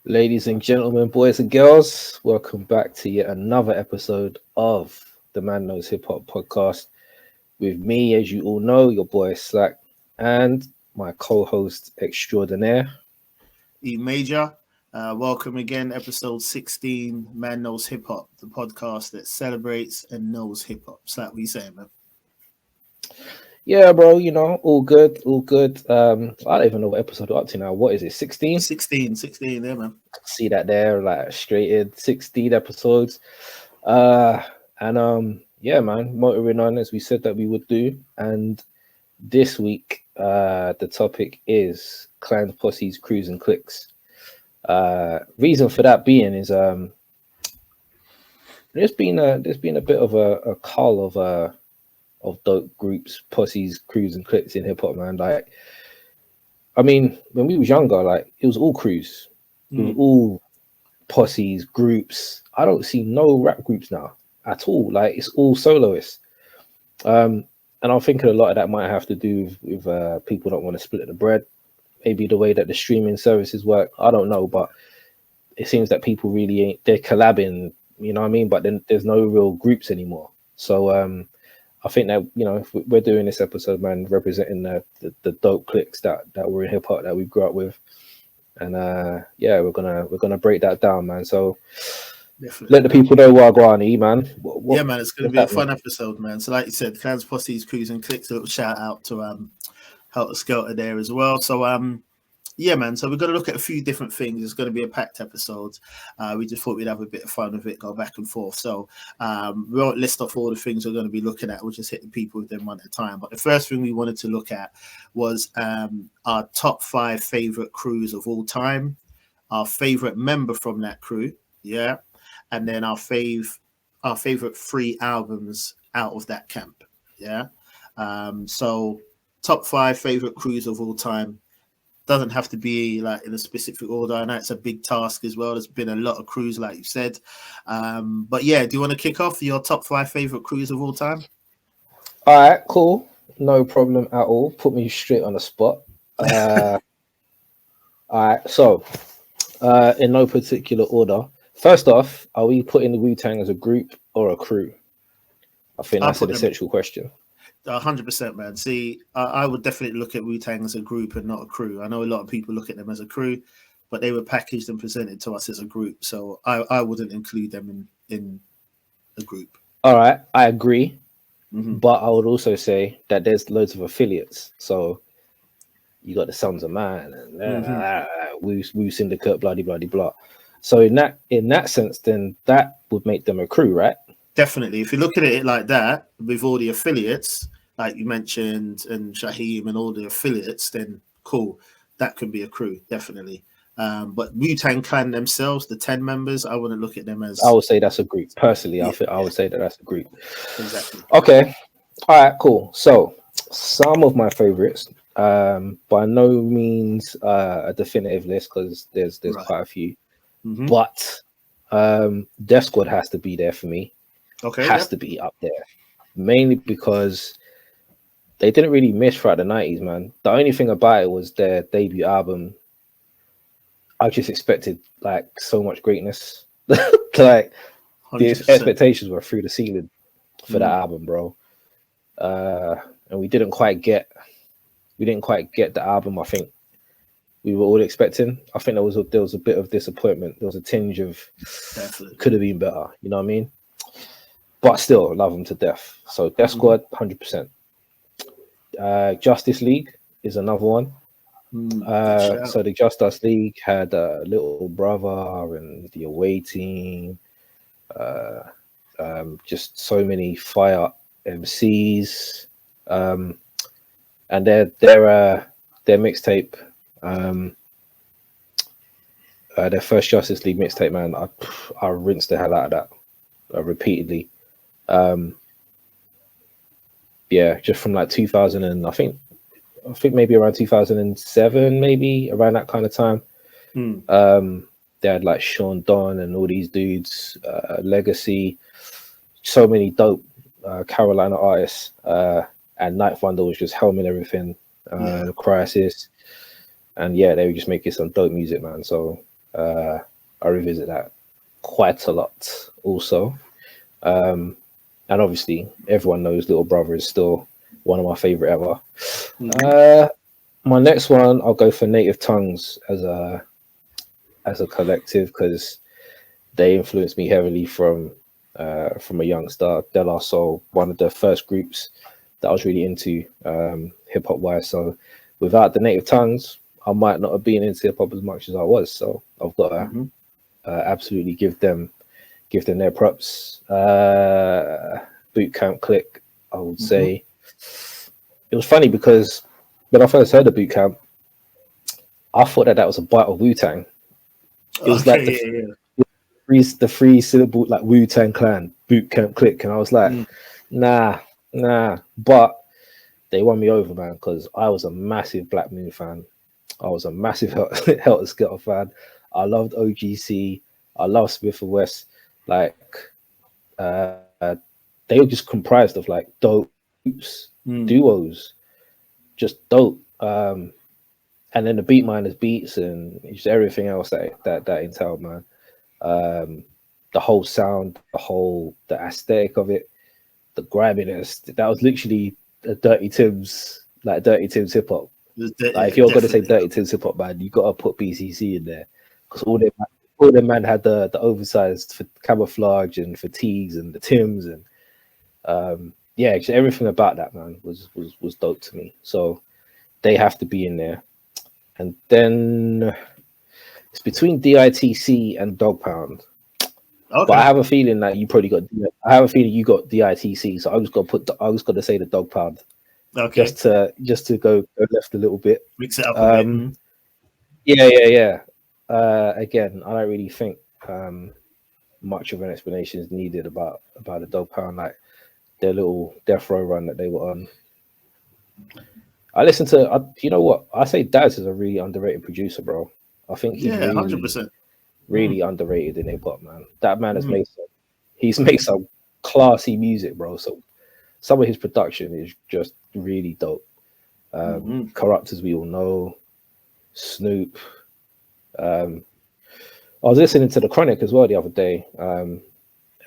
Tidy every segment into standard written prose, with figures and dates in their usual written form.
Ladies and gentlemen, boys and girls, welcome back to yet another episode of the Man Knows Hip Hop podcast with me, as you all know, your boy Slack, and my co-host extraordinaire, E Major. Welcome again, episode 16, Man Knows Hip Hop, the podcast that celebrates and knows hip hop. Slack, what you saying, man? Yeah, bro, all good, all good. I don't even know what episode we're up to now. What is it, 16? 16, yeah, man. See that there, like straight in 16 episodes. Yeah, man, motoring on as we said that we would do. And this week, the topic is clans, posses, crews, and cliques. Reason for that being is there's been a bit of a cull of dope groups, posses, crews, and cliques in hip hop, man. Like, I mean, when we was younger, like it was all crews, it was all posses, groups. I don't see no rap groups now at all. Like it's all soloists. And I'm thinking a lot of that might have to do with people don't want to split the bread. Maybe the way that the streaming services work. I don't know, but it seems that people really ain't. They're collabing, you know what I mean? But then there's no real groups anymore. So I think that if we're doing this episode, man, representing the dope cliques that were in hip hop that we grew up with, and we're gonna break that down, man. So definitely let the people know what I go on, man. Yeah, man, it's gonna be a fun episode, man. So like you said, clans, posses, crews, and cliques. A little shout out to Helter Skelter there as well. So yeah, man. So we're going to look at a few different things. It's going to be a packed episode. We just thought we'd have a bit of fun with it, go back and forth. So we won't list off all the things we're going to be looking at. We'll just hit the people with them one at a time. But the first thing we wanted to look at was our top 5 favorite crews of all time, our favorite member from that crew, yeah, and then our favorite 3 albums out of that camp, yeah. So top 5 favorite crews of all time. Doesn't have to be like in a specific order. I know it's a big task as well. There's been a lot of crews, like you said. But yeah, do you want to kick off your top 5 favorite crews of all time? All right, cool. No problem at all. Put me straight on the spot. All right, so in no particular order. First off, are we putting the Wu-Tang as a group or a crew? I think that's an essential question. 100%, man. See, I would definitely look at Wu-Tang as a group and not a crew. I know a lot of people look at them as a crew, but they were packaged and presented to us as a group. So I wouldn't include them in a group. All right, I agree. But I would also say that there's loads of affiliates. So you got the Sons of Man and Wu Syndicate, blah, blah, blah, blah. So in that sense, then that would make them a crew, right? Definitely. If you look at it like that, with all the affiliates, like you mentioned, and Shaheem and all the affiliates, then cool. That could be a crew, definitely. But Wu-Tang Clan themselves, the 10 members, I wouldn't look at them as... I would say that's a group. Personally, I would say that's a group. Exactly. Okay. All right, cool. So some of my favorites, by no means a definitive list because there's quite a few. But Def Squad has to be there for me. Okay, has to be up there, mainly because they didn't really miss throughout the 90s, man. The only thing about it was their debut album. I just expected like so much greatness. Like 100%. The expectations were through the ceiling for that album, bro. And we didn't quite get the album I think we were all expecting. I think there was a bit of disappointment. There was a tinge of could have been better, you know what I mean? But still, love them to death. So Def Squad, 100%. Justice League is another one. So the Justice League had Little Brother and the Away Team. Just so many fire MCs. And their mixtape, their first Justice League mixtape, man, I rinsed the hell out of that repeatedly. Just from like 2000 and I think maybe around 2007, maybe around that kind of time. They had like Sean Don and all these dudes, Legacy, so many dope Carolina artists, and Night Thunder was just helming everything. Crisis, and they were just making some dope music, man. So I revisit that quite a lot also. And obviously everyone knows Little Brother is still one of my favorite ever. My next one, I'll go for Native Tongues as a collective, because they influenced me heavily from a youngster. De La Soul, one of the first groups that I was really into hip hop wise. So without the Native Tongues, I might not have been into hip hop as much as I was. So I've got to absolutely give them their props. Boot Camp Click, I would say. It was funny because when I first heard of Boot Camp, I thought that was a bite of Wu-Tang. It was like the three syllable, like Wu-Tang Clan, Boot Camp Click, and I was like, nah. But they won me over, man, because I was a massive Black Moon fan. I was a massive Helter Skelter fan. I loved OGC. I loved Smith and West. Like, they were just comprised of like dope duos, just dope. And then the beat miners beats and just everything else that entailed, man. The whole sound, the aesthetic of it, the griminess. That was literally a Dirty Tim's hip hop. Like, if you're gonna say Dirty Tim's hip hop, man, you gotta put BCC in there, because all them man had the oversized camouflage and fatigues and the Tims and just everything about that, man, was dope to me. So they have to be in there. And then it's between DITC and Dog Pound. Okay. But I have a feeling that you probably got. I have a feeling you got DITC, so I was gonna say the Dog Pound. Okay. Just to go left a little bit. Mix it up a bit. Yeah. Again, I don't really think much of an explanation is needed about the Dog Pound, like their little death row run that they were on. I listened to, you know what? I say Daz is a really underrated producer, bro. I think he's 100%. Really underrated in hip hop, man. That man has made some classy music, bro. So some of his production is just really dope. Corrupt, as we all know, Snoop. I was listening to The Chronic as well the other day, and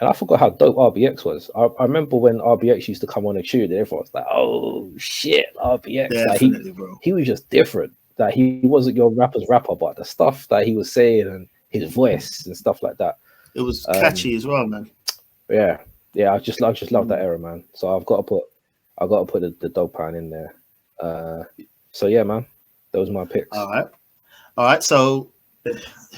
I forgot how dope RBX was. I remember when RBX used to come on a tune, and everyone was like, "Oh shit, RBX!" Definitely, like bro. He was just different. Like, he wasn't your rapper's rapper, but the stuff that he was saying and his voice and stuff like that, it was catchy as well, man. Yeah. I just love that era, man. So I've got to put the Dog Pound in there. So yeah, man, those are my picks. All right. So,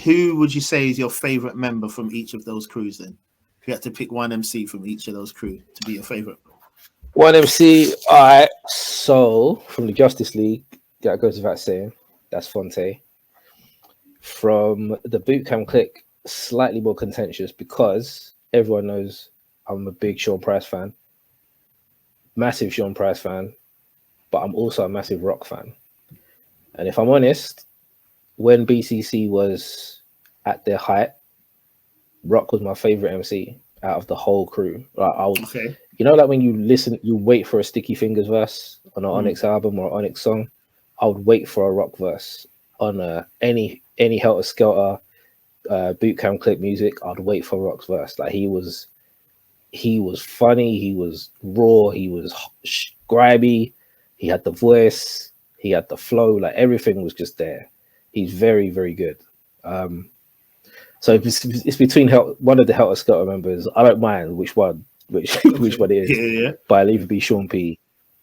who would you say is your favorite member from each of those crews? Then, if you had to pick one MC from each of those crews to be your favorite. One MC. All right. So from the Justice League, that goes without saying, that's Fonte. From the Boot Camp Click, slightly more contentious because everyone knows I'm a big Sean Price fan, massive Sean Price fan, but I'm also a massive Rock fan. And if I'm honest, when BCC was at their height, Rock was my favorite MC out of the whole crew. Like, you know, like when you listen, you wait for a Sticky Fingers verse on an Onyx album or an Onyx song. I would wait for a Rock verse on any Helter Skelter Boot Camp Click music. I'd wait for Rock's verse. Like, he was funny, he was raw, he was grimy, he had the voice, he had the flow, like everything was just there. He's very, very good. So it's between one of the Helter Skelter members. I don't mind which one it is. But it'll either be Sean P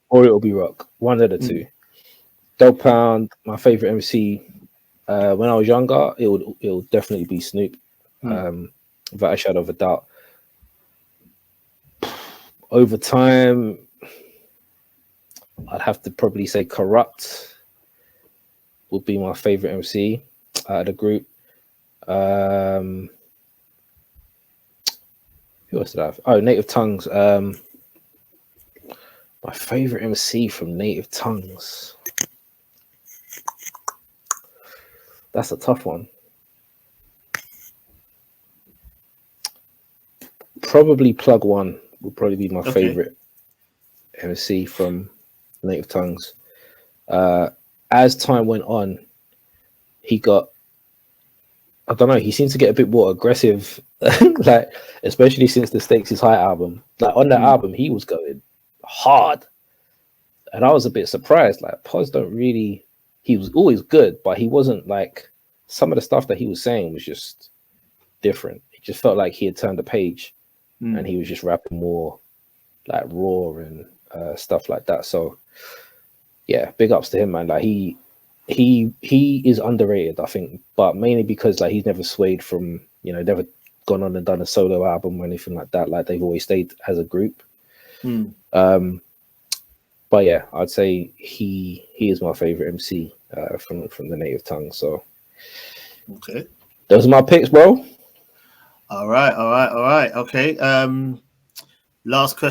or it'll be Rock. One of the two. Dog Pound, my favorite MC. When I was younger, it would definitely be Snoop. Without a shadow of a doubt. Over time, I'd have to probably say Corrupt would be my favorite MC out of the group. Who else did I have? Oh, Native Tongues. My favorite MC from Native Tongues. That's a tough one. Probably Plug One would probably be my favorite MC from Native Tongues. As time went on, he got I don't know. He seems to get a bit more aggressive, like especially since the Stakes is High album. Like on that album, he was going hard, and I was a bit surprised. Like Poz don't really. He was always good, but he wasn't like some of the stuff that he was saying was just different. It just felt like he had turned the page, and he was just rapping more like raw and stuff like that. So yeah, big ups to him, man. Like he is underrated, I think, but mainly because like he's never swayed from, you know, never gone on and done a solo album or anything like that. Like they've always stayed as a group. But yeah, I'd say he is my favorite MC from the native tongue. So okay, those are my picks, bro. all right. Okay. Last sub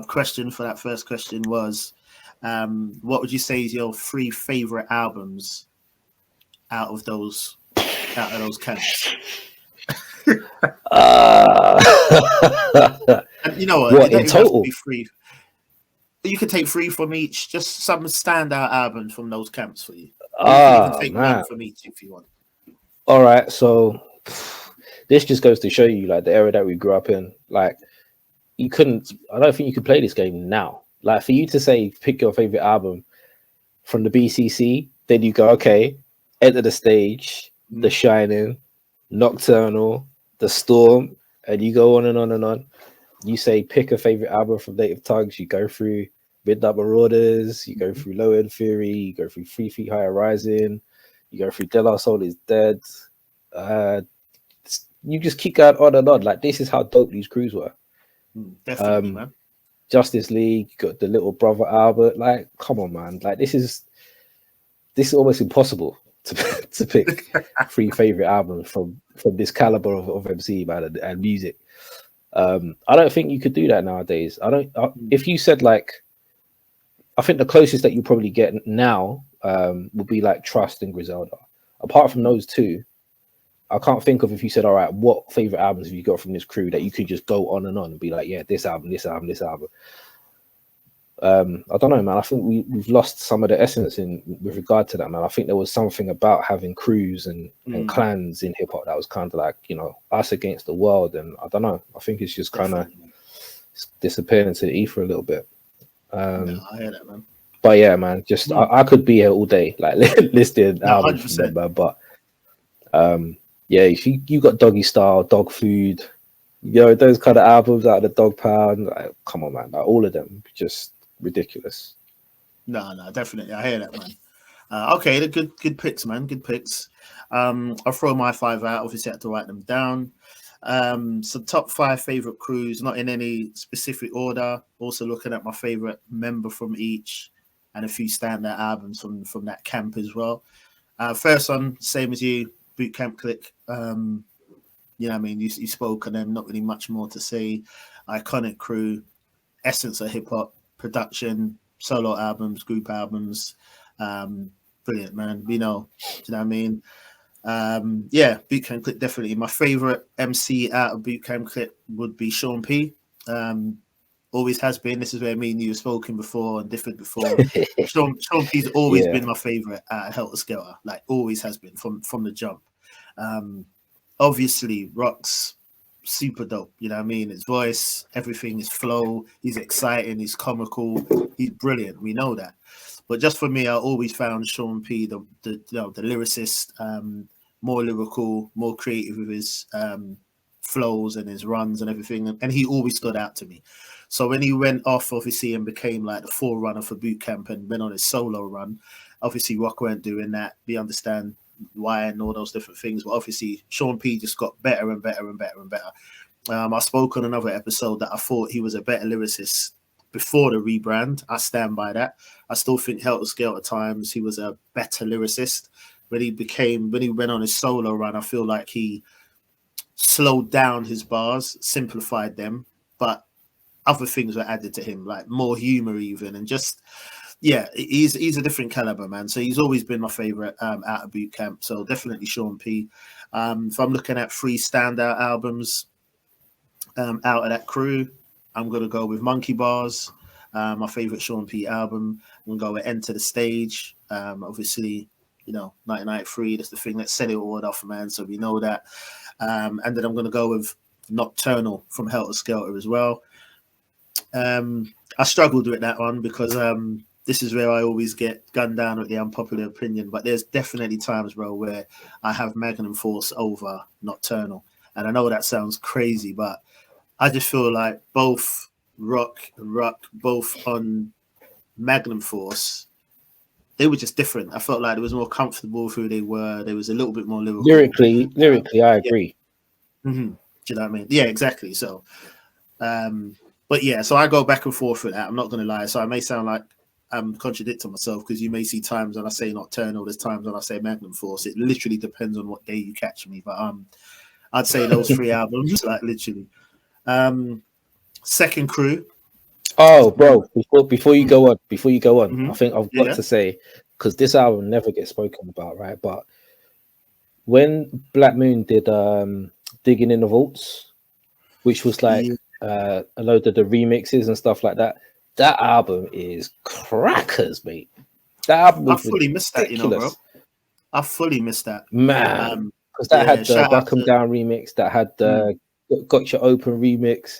question for that first question was, what would you say is your 3 favorite albums out of those camps? And you know what in total? Be 3. You could take 3 from each, just some standout albums from those camps for you. You can take 1 from each if you want. All right, so this just goes to show you like the era that we grew up in. Like I don't think you could play this game now. Like for you to say pick your favorite album from the BCC, then you go, okay, Enter the Stage, The Shining, Nocturnal, The Storm, and you go on and on and on. You say pick a favorite album from Native Tongues, you go through Midnight Marauders, you go through Low End Theory, you go through 3 Feet Higher Rising, you go through De La Soul is Dead. You just keep going on and on. Like this is how dope these crews were. Definitely, man. Justice League, you got the Little Brother Albert. Like, come on, man. Like this is almost impossible to pick 3 favorite albums from this caliber of MC, man, and music. I don't think you could do that nowadays. If you said like, I think the closest that you probably get now would be like Trust and Griselda. Apart from those 2, I can't think of, if you said, all right, what favorite albums have you got from this crew that you could just go on and be like, yeah, this album. I don't know, man. I think we've lost some of the essence with regard to that, man. I think there was something about having crews and clans in hip hop that was kind of like, you know, us against the world. And I don't know. I think it's just kind of disappearing into the ether a little bit. I hear that, man. But yeah, man, just I could be here all day, like listing albums, from them, but yeah, you got Doggy Style, Dog Food, you know, those kind of albums out of the Dog Pound. Like, come on, man, like all of them, just ridiculous. No, definitely, I hear that, man. Okay, the good picks, man, good picks. I'll throw my 5 out. Obviously, I had to write them down. So top 5 favorite crews, not in any specific order. Also looking at my favorite member from each, and a few standout albums from that camp as well. First one, same as you, Boot Camp Click. You know what I mean? You spoke on them, not really much more to say. Iconic crew, essence of hip hop, production, solo albums, group albums. Brilliant, man. You know what I mean? Yeah, Boot Camp Click, definitely. My favorite MC out of Boot Camp Click would be Sean P. Always has been. This is where me and you have spoken before and different before. Sean P's always been my favorite out of Helter Skelter. Like always has been from the jump. Obviously, Rock's super dope. You know what I mean? His voice, everything, his flow. He's exciting. He's comical. He's brilliant. We know that. But just for me, I always found Sean P the lyricist, more lyrical, more creative with his flows and his runs and everything, and he always stood out to me. So when he went off, obviously, and became like the forerunner for Boot Camp and went on his solo run, obviously Rock weren't doing that. We understand why and all those different things, but obviously Sean P just got better and better and better and better. I spoke on another episode that I thought he was a better lyricist before the rebrand. I stand by that. I still think Helter Skelter times he was a better lyricist. When he went on his solo run, I feel like he slowed down his bars, simplified them, but other things were added to him, like more humor even, and just he's a different caliber, man. So he's always been my favorite out of Boot Camp. So definitely Sean P. If I'm looking at 3 standout albums out of that crew, I'm gonna go with Monkey Bars, my favorite Sean P album. I'm gonna go with Enter the Stage. Obviously, 1993. That's the thing that set it all off, man. So we know that. And then I'm going to go with Nocturnal from Helter Skelter as well. I struggled with that one because this is where I always get gunned down with the unpopular opinion. But there's definitely times, bro, where I have Magnum Force over Nocturnal. And I know that sounds crazy, but I just feel like both Rock and Ruck, both on Magnum Force, they were just different. I felt like it was more comfortable with who they were. There was a little bit more lyrical. Lyrically, I agree. Yeah. Mm-hmm. Do you know what I mean? Yeah, exactly. So, but yeah, so I go back and forth with that. I'm not going to lie. So I may sound like I'm contradicting myself because you may see times when I say Nocturnal, there's times when I say Magnum Force. It literally depends on what day you catch me. But I'd say those three albums, like literally. Second Crew. Oh, bro! Before you go on, Mm-hmm. I think I've got to say, because this album never gets spoken about, right? But when Black Moon did Digging in the Vaults, which was like a load of the remixes and stuff like that, that album is crackers, mate. That album was I fully missed that, bro. I fully missed that, man, because that had the Buck 'Em Down remix, that had the Got Your Open remix,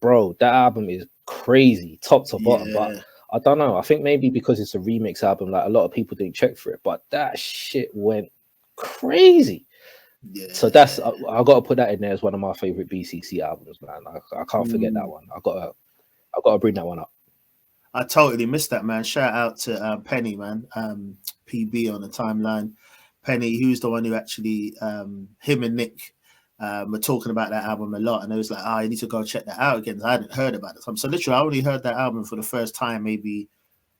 bro. That album is crazy, top to bottom. But I don't know. I think maybe because it's a remix album, like a lot of people didn't check for it, but that shit went crazy. Yeah. So that's I got to put that in there as one of my favorite BCC albums, man. I can't forget that one. I got to bring that one up. I totally missed that, man. Shout out to Penny, man. PB on the timeline. Penny, who's the one who actually him and Nick were talking about that album a lot, and it was like, you need to go check that out again. I hadn't heard about it. So literally, I only heard that album for the first time maybe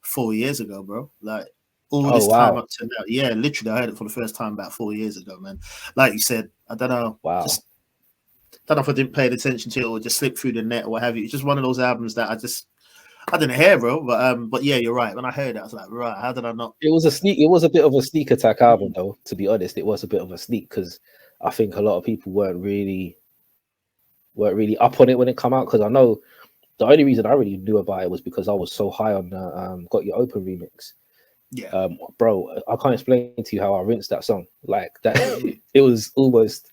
4 years ago, bro. Like all this time up to now. Yeah, literally, I heard it for the first time about 4 years ago, man. Like you said, I don't know. Wow. Don't know if I didn't pay attention to it or just slipped through the net or what have you. It's just one of those albums that I didn't hear, bro. But yeah, you're right. When I heard it, I was like, right, how did I not? It was a bit of a sneak attack album, though. To be honest, it was a bit of a sneak because I think a lot of people weren't really up on it when it came out. Because I know the only reason I really knew about it was because I was so high on the Got Your Open remix. Yeah, bro, I can't explain to you how I rinsed that song. Like that, it was almost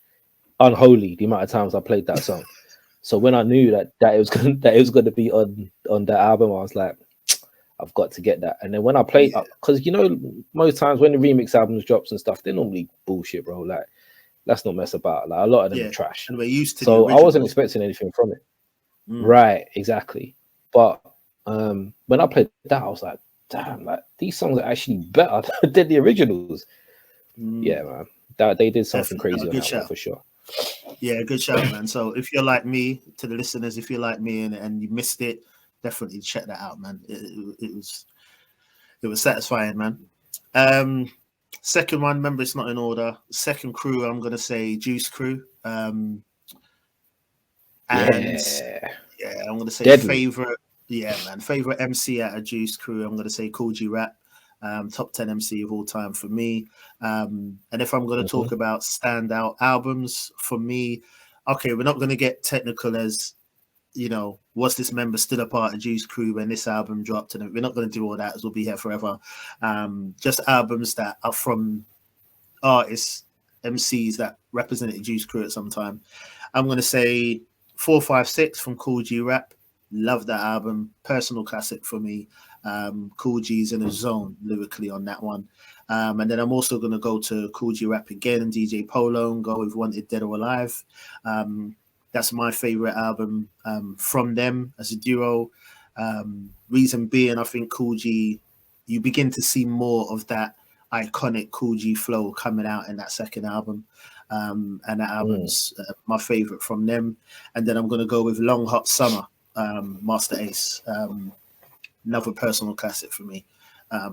unholy the amount of times I played that song. So when I knew that it was going to be on that album, I was like, I've got to get that. And then when I played, because most times when the remix albums drops and stuff, they're normally bullshit, bro. Like, let's not mess about. Like a lot of them are trash. And we're used to. So I wasn't expecting anything from it. Right, exactly. But when I played that, I was like, damn, like these songs are actually better than the originals. Yeah, man, that they did something crazy on that one for sure. Yeah, good shout, man. So if you're like me, to the listeners, if you're like me and you missed it, definitely check that out, man. It was satisfying, man. Second one, remember it's not in order. Second Crew, I'm gonna say Juice Crew. And I'm gonna say Deadly. favorite. Yeah, man. Favorite MC out of Juice Crew, I'm gonna say Cool G Rap. Top 10 MC of all time for me. And if I'm going to talk about standout albums for me, okay, we're not going to get technical as, was this member still a part of Juice Crew when this album dropped? And we're not going to do all that as we'll be here forever. Just albums that are from artists, MCs that represented Juice Crew at some time. I'm going to say 456 from Cool G Rap. Love that album. Personal classic for me. Cool G's in a zone lyrically on that one. And then I'm also going to go to Cool G Rap again and DJ Polo and go with Wanted Dead or Alive. That's my favorite album from them as a duo. Reason being, I think Cool G, you begin to see more of that iconic Cool G flow coming out in that second album. And that album's my favorite from them. And then I'm going to go with Long Hot Summer, Master Ace. Another personal classic for me.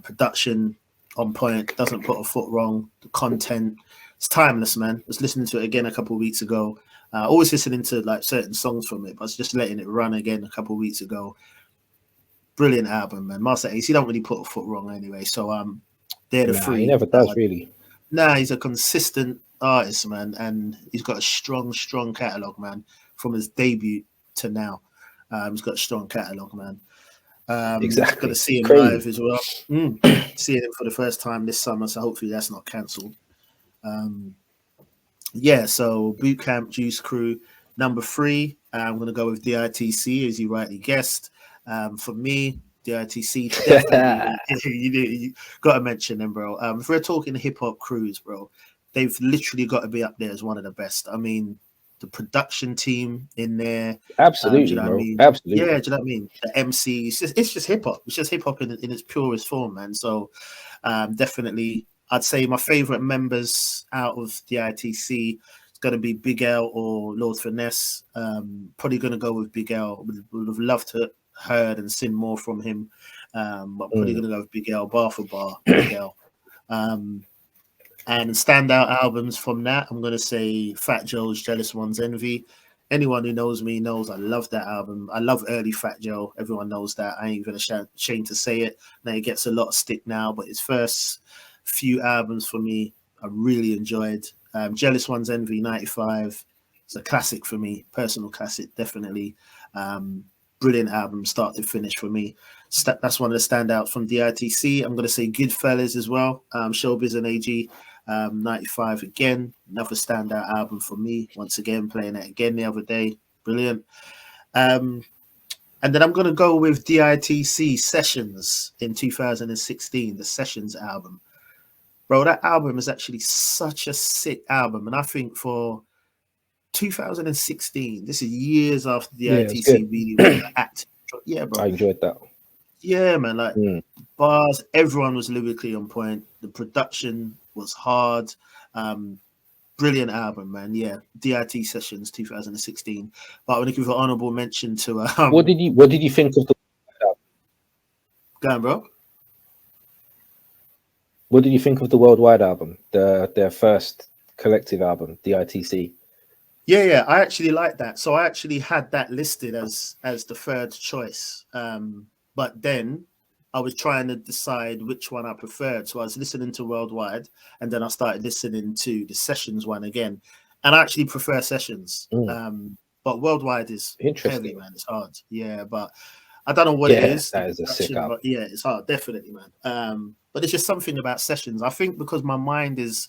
Production on point, doesn't put a foot wrong. The content, it's timeless, man. I was listening to it again a couple of weeks ago. Always listening to like certain songs from it, but I was just letting it run again a couple of weeks ago. Brilliant album, man. Master Ace, he don't really put a foot wrong anyway. So they're the three. He never does really. Nah, he's a consistent artist, man, and he's got a strong catalogue, man. From his debut to now, he's got a strong catalogue, man. Exactly. Going to see him Crazy. live as well. Seeing him for the first time this summer, so hopefully that's not cancelled. Yeah, so Boot Camp Juice Crew. Number 3, I'm going to go with DITC, as you rightly guessed. For me, DITC definitely, you got to mention them, bro. If we're talking hip hop crews, bro, they've literally got to be up there as one of the best. I mean, the production team in there. Absolutely, do you know bro. what I mean? Absolutely. Yeah, do you know what I mean? The MCs, it's just hip hop. It's just hip hop in its purest form, man. So definitely, I'd say my favorite members out of the ITC is going to be Big L or Lord Finesse. Probably going to go with Big L. Would have loved to heard and seen more from him, but probably going to go with Big L, bar for bar, Big L. And standout albums from that, I'm going to say Fat Joe's Jealous One's Envy. Anyone who knows me knows I love that album. I love early Fat Joe. Everyone knows that. I ain't even ashamed to say it. Now he gets a lot of stick now, but his first few albums for me, I really enjoyed. Jealous One's Envy, 95. It's a classic for me, personal classic, definitely. Brilliant album, start to finish for me. That's one of the standouts from DITC. I'm going to say Goodfellas as well. Showbiz and AG. 95 again, another standout album for me. Once again, playing it again the other day, brilliant. And then I'm going to go with DITC Sessions in 2016, the Sessions album. Bro, that album is actually such a sick album, and I think for 2016, this is years after the ITC really was active. Yeah, bro, I enjoyed that. Yeah, man, like bars, everyone was lyrically on point. The production was hard. Brilliant album, man. Yeah, DIT Sessions 2016. But I want to give an honorable mention to what did you think of the go on, bro? What did you think of the Worldwide album, their first collective album, DITC? Yeah, I actually like that. So I actually had that listed as the third choice. But then I was trying to decide which one I preferred. So I was listening to Worldwide, and then I started listening to the Sessions one again. And I actually prefer Sessions. But Worldwide is heavy, man. It's hard. Yeah, but I don't know what it is. That is a sick album. But yeah, it's hard, definitely, man. But it's just something about Sessions. I think because my mind is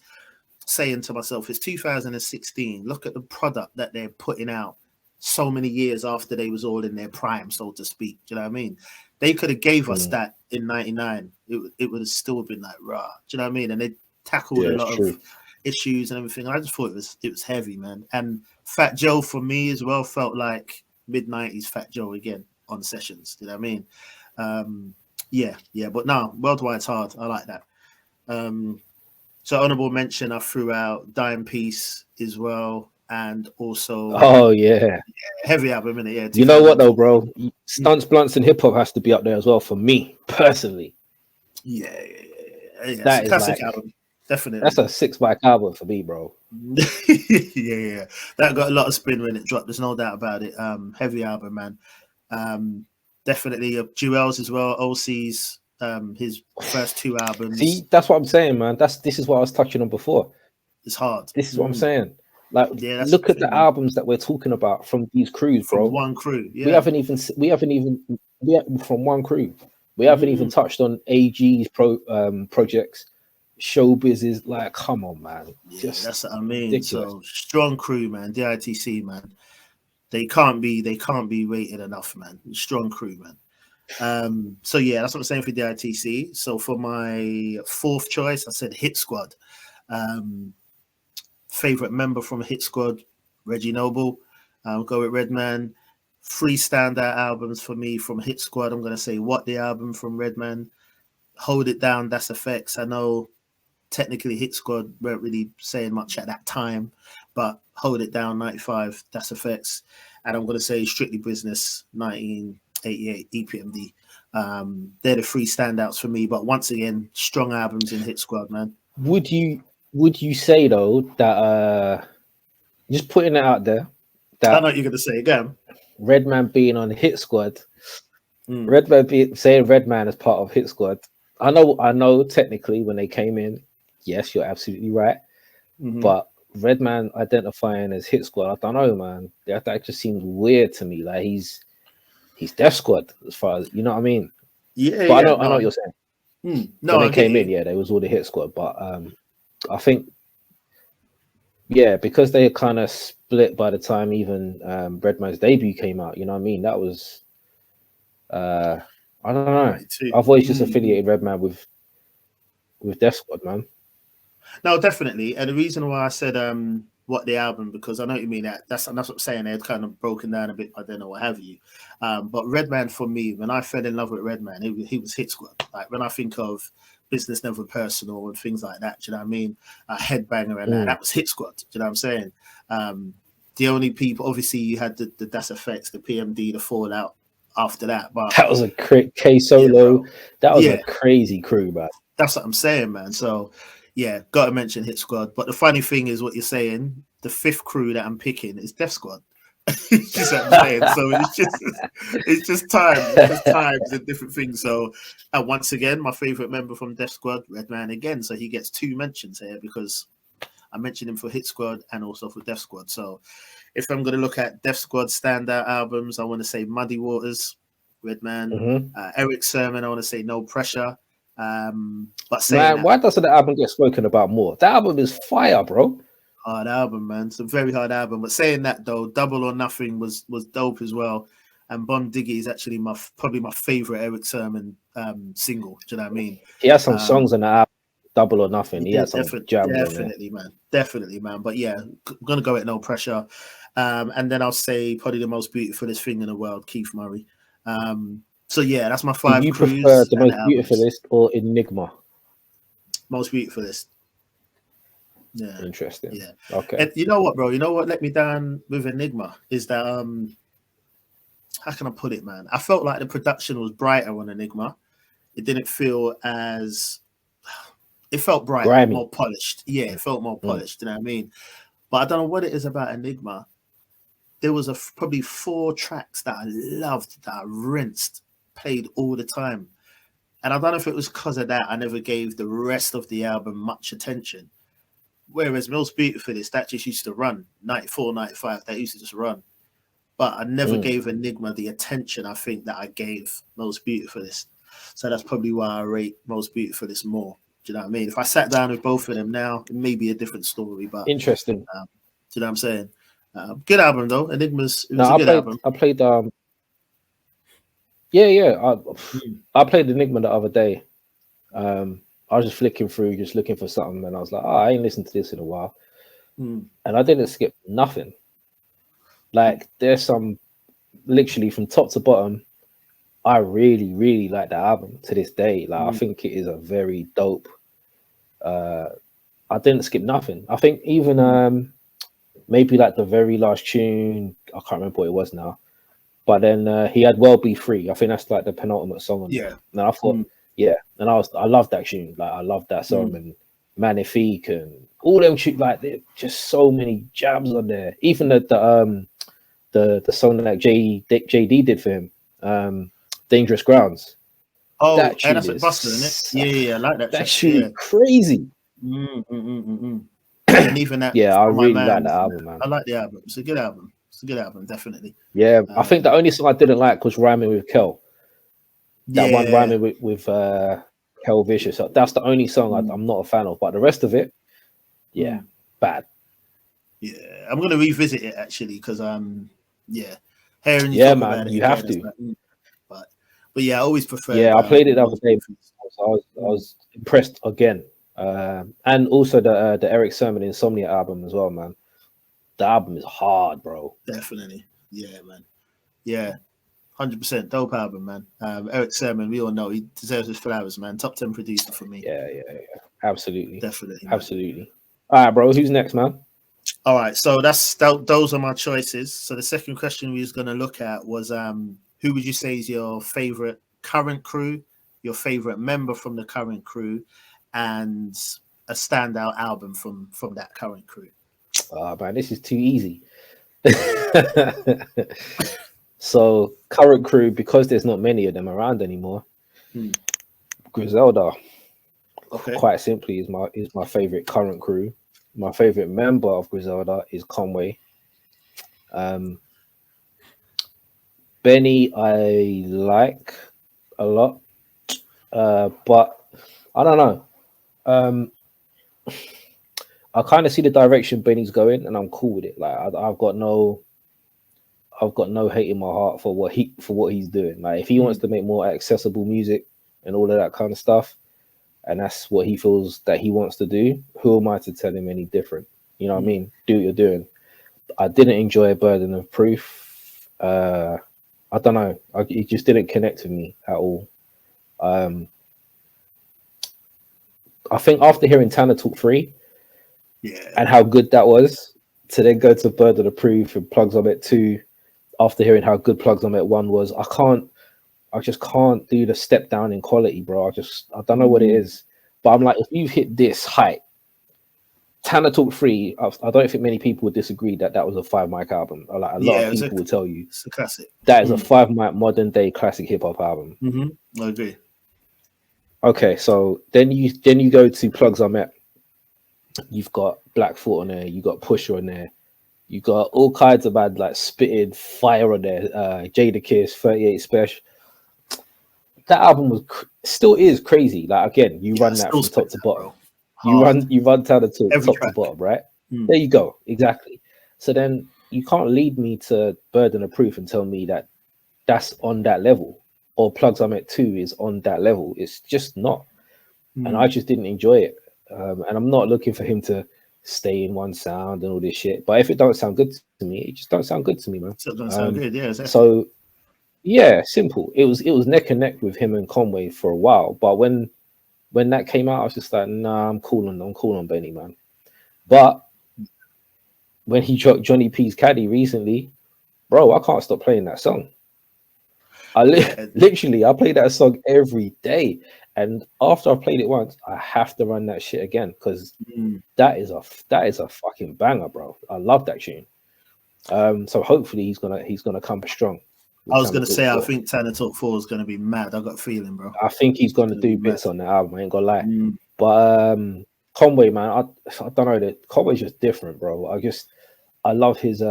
saying to myself, it's 2016. Look at the product that they're putting out so many years after they was all in their prime, so to speak. Do you know what I mean? They could have gave us that in 99. It would have still been like raw. Do you know what I mean? And they tackled a lot of issues and everything. And I just thought it was heavy, man. And Fat Joe for me as well felt like mid-90s Fat Joe again on Sessions. Do you know what I mean? Yeah. But no, Worldwide's hard. I like that. So honorable mention, I threw out Dime Piece as well. And also, heavy album in it. Yeah, you know what though, bro? Stunts, Blunts, and Hip Hop has to be up there as well for me personally. Yeah. That is classic album, definitely. That's a 6-back album for me, bro. yeah. That got a lot of spin when it dropped. There's no doubt about it. Heavy album, man. Definitely Jewels as well. OC's his first 2 albums. See, that's what I'm saying, man. This is what I was touching on before. It's hard. This is what I'm saying. Like, look at the albums that we're talking about from these crews, bro. From one crew. Yeah. We haven't even from one crew. We haven't even touched on AG's projects. Showbiz is like, come on, man. That's what I mean. Ridiculous. So strong crew, man. DITC, man. They can't be rated enough, man. Strong crew, man. So yeah, that's what I'm saying for DITC. So for my 4th choice, I said Hit Squad. Favorite member from Hit Squad, Reggie Noble. I'll go with Redman. 3 standout albums for me from Hit Squad. I'm going to say What the album from Redman. Hold It Down, Das Effects. I know technically Hit Squad weren't really saying much at that time, but Hold It Down, 95, Das Effects. And I'm going to say Strictly Business, 1988, EPMD. They're the 3 standouts for me. But once again, strong albums in Hit Squad, man. Would you say though that just putting it out there that I know what you're gonna say again. Redman being on Hit Squad, saying Redman as part of Hit Squad. I know technically when they came in, yes, you're absolutely right. But Redman identifying as Hit Squad, I don't know, man. That just seems weird to me. Like he's Def Squad as far as you know what I mean. Yeah, But yeah, I know what you're saying. No, When I they get came in, you. yeah, they was all the hit squad. But I think because they kind of split by the time even Redman's debut came out. You know what I mean? That was I don't know. 92. I've always just affiliated Redman with Def Squad, man. No, definitely. And the reason why I said what the album, because I know what you mean, that's what I'm saying, they'd kind of broken down a bit by then or what have you. But Redman, for me, when I fell in love with Redman, he was hit squad. Like when I think of Business Never Personal and things like that, do you know what I mean? Headbanger and that was hit squad. Do you know what I'm saying? The only people, obviously, you had the Das Effects, the PMD, the Fallout after that. But that was a K Solo. Yeah, that was a crazy crew, man. That's what I'm saying, man. So, yeah, got to mention Hit Squad. But the funny thing is what you're saying. The fifth crew that I'm picking is Def Squad. You see what I'm saying? So it's just times and different things. So, and once again, my favorite member from Def Squad, Redman again. So he gets 2 mentions here because I mentioned him for Hit Squad and also for Def Squad. So if I'm going to look at Def Squad standout albums, I want to say Muddy Waters, Redman, Eric Sermon. I want to say No Pressure. But saying man, why doesn't the album get spoken about more? That album is fire, bro. Hard album, man. It's a very hard album. But saying that though, Double or Nothing was dope as well. And Bon Diggy is actually probably my favorite Eric Sermon single. Do you know what I mean? He has some songs on the album, Double or Nothing. He has some jams definitely, man. Definitely, man. But yeah, I'm gonna go at No Pressure. And then I'll say probably the most beautifulest thing in the world, Keith Murray. So yeah, that's my 5 Do you crews. prefer the most beautifulest or Enigma? Most beautifulest. Yeah. Interesting. Yeah. Okay. And you know what, bro? You know what let me down with Enigma is that how can I put it, man? I felt like the production was brighter on Enigma. It didn't feel as it felt brighter, grimy, more polished. Yeah, it felt more polished. You know what I mean? But I don't know what it is about Enigma. There was probably 4 tracks that I loved, that I rinsed, played all the time. And I don't know if it was because of that I never gave the rest of the album much attention. Whereas Most Beautifulest, that just used to run 94, 95, that used to just run. But I never gave Enigma the attention I think that I gave Most Beautifulest. So that's probably why I rate Most Beautifulest more. Do you know what I mean? If I sat down with both of them now, it may be a different story. But interesting. Do you know what I'm saying? Good album though. Enigma's it was a good album. I played I played Enigma the other day. I was just flicking through, just looking for something, and I was like, I ain't listened to this in a while. And I didn't skip nothing. Like, there's some, literally from top to bottom, I really, really like the album to this day. Like, I think it is a very dope. I didn't skip nothing. I think even maybe like the very last tune, I can't remember what it was now. But then he had Well Be Free. I think that's like the penultimate song on there. And I thought, and I loved that tune. Like, I loved that song and Magnifique and all them tunes. Like, just so many jams on there. Even the song that JD did for him, Dangerous Grounds. Oh, that and that's a Buster, isn't it? Yeah, I like that. That tune crazy. And even that. Yeah, I really like the album, man. I like the album. It's a good album. It's a good album, definitely. Yeah, I think the only song I didn't like was Rhyming with Kel. That one rhyming with Kel Vicious. That's the only song I'm not a fan of. But the rest of it, bad. Yeah, I'm gonna revisit it actually because hearing you talk man, about it, you have to. But yeah, I always prefer. Yeah, I played it the other day. I was impressed again. And also the Eric Sermon Insomnia album as well, man. The album is hard, bro. Definitely. Yeah, man. Yeah. 100% dope album, man. Eric Sermon, we all know he deserves his flowers, man. Top 10 producer for me. Yeah. Absolutely. Definitely. Absolutely. All right, bro. Who's next, man? All right. So those are my choices. So the second question we was going to look at was who would you say is your favorite current crew, your favorite member from the current crew, and a standout album from that current crew? Oh, man, this is too easy. So, current crew, because there's not many of them around anymore. Griselda, quite simply, is my favorite current crew. My favorite member of Griselda is Conway. Benny I like a lot, but I don't know. I kind of see the direction Benny's going, and I'm cool with it. Like I've got no hate in my heart for what he's doing. Like if he wants to make more accessible music and all of that kind of stuff, and that's what he feels that he wants to do, who am I to tell him any different? You know what I mean? Do what you're doing. I didn't enjoy Burden of Proof. I don't know. It just didn't connect with me at all. I think after hearing Tanner Talk 3 and how good that was, to then go to Burden of Proof and Plugs on It 2, after hearing how good Plugs on It 1 was, I just can't do the step down in quality, bro. I don't know what it is. But I'm like, if you've hit this height, Tanner Talk 3, I don't think many people would disagree that was a 5 mic album. Like a lot of people will tell you it's a classic. That is a 5 mic modern day classic hip hop album. I agree. Okay, so then you go to Plugs I Met. You've got Blackfoot on there, you got Pusher on there, you got all kinds of bad like spitting fire on there. Jada Kiss, 38 Special. That album still is crazy. Like again, you run that from top to bottom. You run Tanner Talk top to bottom, right? There you go, exactly. So then you can't lead me to Burden of Proof and tell me that that's on that level, or Plugs I Met 2 is on that level. It's just not, and I just didn't enjoy it. And I'm not looking for him to stay in one sound and all this shit. But if it don't sound good to me, it just don't sound good to me, man. So it doesn't sound good, yeah. Exactly. So yeah, simple. It was neck and neck with him and Conway for a while, but when that came out, I was just like, nah, I'm cool on Benny, man. But when he dropped Johnny P's Caddy recently, bro, I can't stop playing that song. Literally, I play that song every day. And after I've played it once, I have to run that shit again because that is a fucking banger, bro. I love that tune. So hopefully he's gonna come strong. I was gonna say I think Tanner Talk 4 is gonna be mad. I got a feeling, bro. I think he's gonna do bits on the album. I ain't gonna lie. But Conway, man, I don't know, that Conway's just different, bro. I love his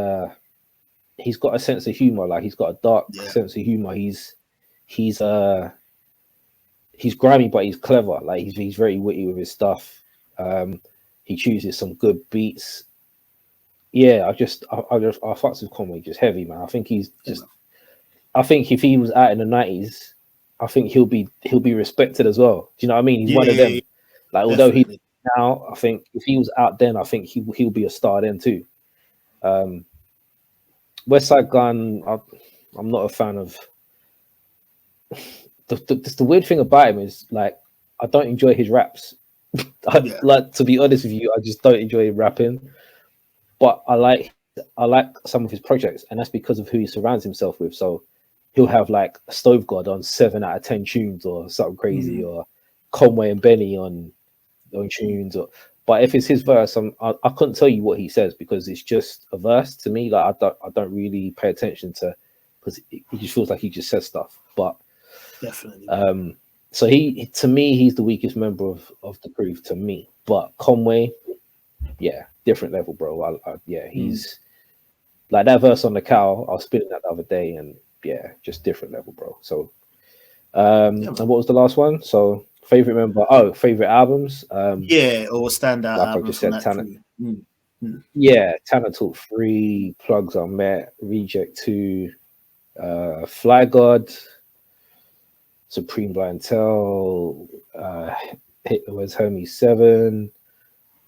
he's got a sense of humor. Like he's got a dark sense of humor. He's grimy, but he's clever. Like he's very witty with his stuff. He chooses some good beats. Yeah, I fucks with Conway just heavy, man. I think he's just. I think if he was out in the 90s, I think he'll be respected as well. Do you know what I mean? He's one of them. Like although he now, I think if he was out then, I think he'll be a star then too. West Side Gun, I'm not a fan of. The weird thing about him is like I don't enjoy his raps. Like to be honest with you, I just don't enjoy rapping. But I like some of his projects, and that's because of who he surrounds himself with. So he'll have like Stove God on 7 out of 10 tunes or something crazy, or Conway and Benny on tunes. But if it's his verse, I couldn't tell you what he says because it's just a verse to me. Like I don't really pay attention to because it just feels like he just says stuff. But definitely. So to me, he's the weakest member of the crew to me. But Conway, yeah, different level, bro. He's like that verse on the cow. I was spitting that the other day, and yeah, just different level, bro. So, and what was the last one? So, favorite member? Oh, favorite albums. Or standout like albums. I just said, Tanner. Yeah, Tanner Talk 3, Plugs I Met, Reject 2, Fly God, Supreme Blientele, Hitler Was Hermes 7.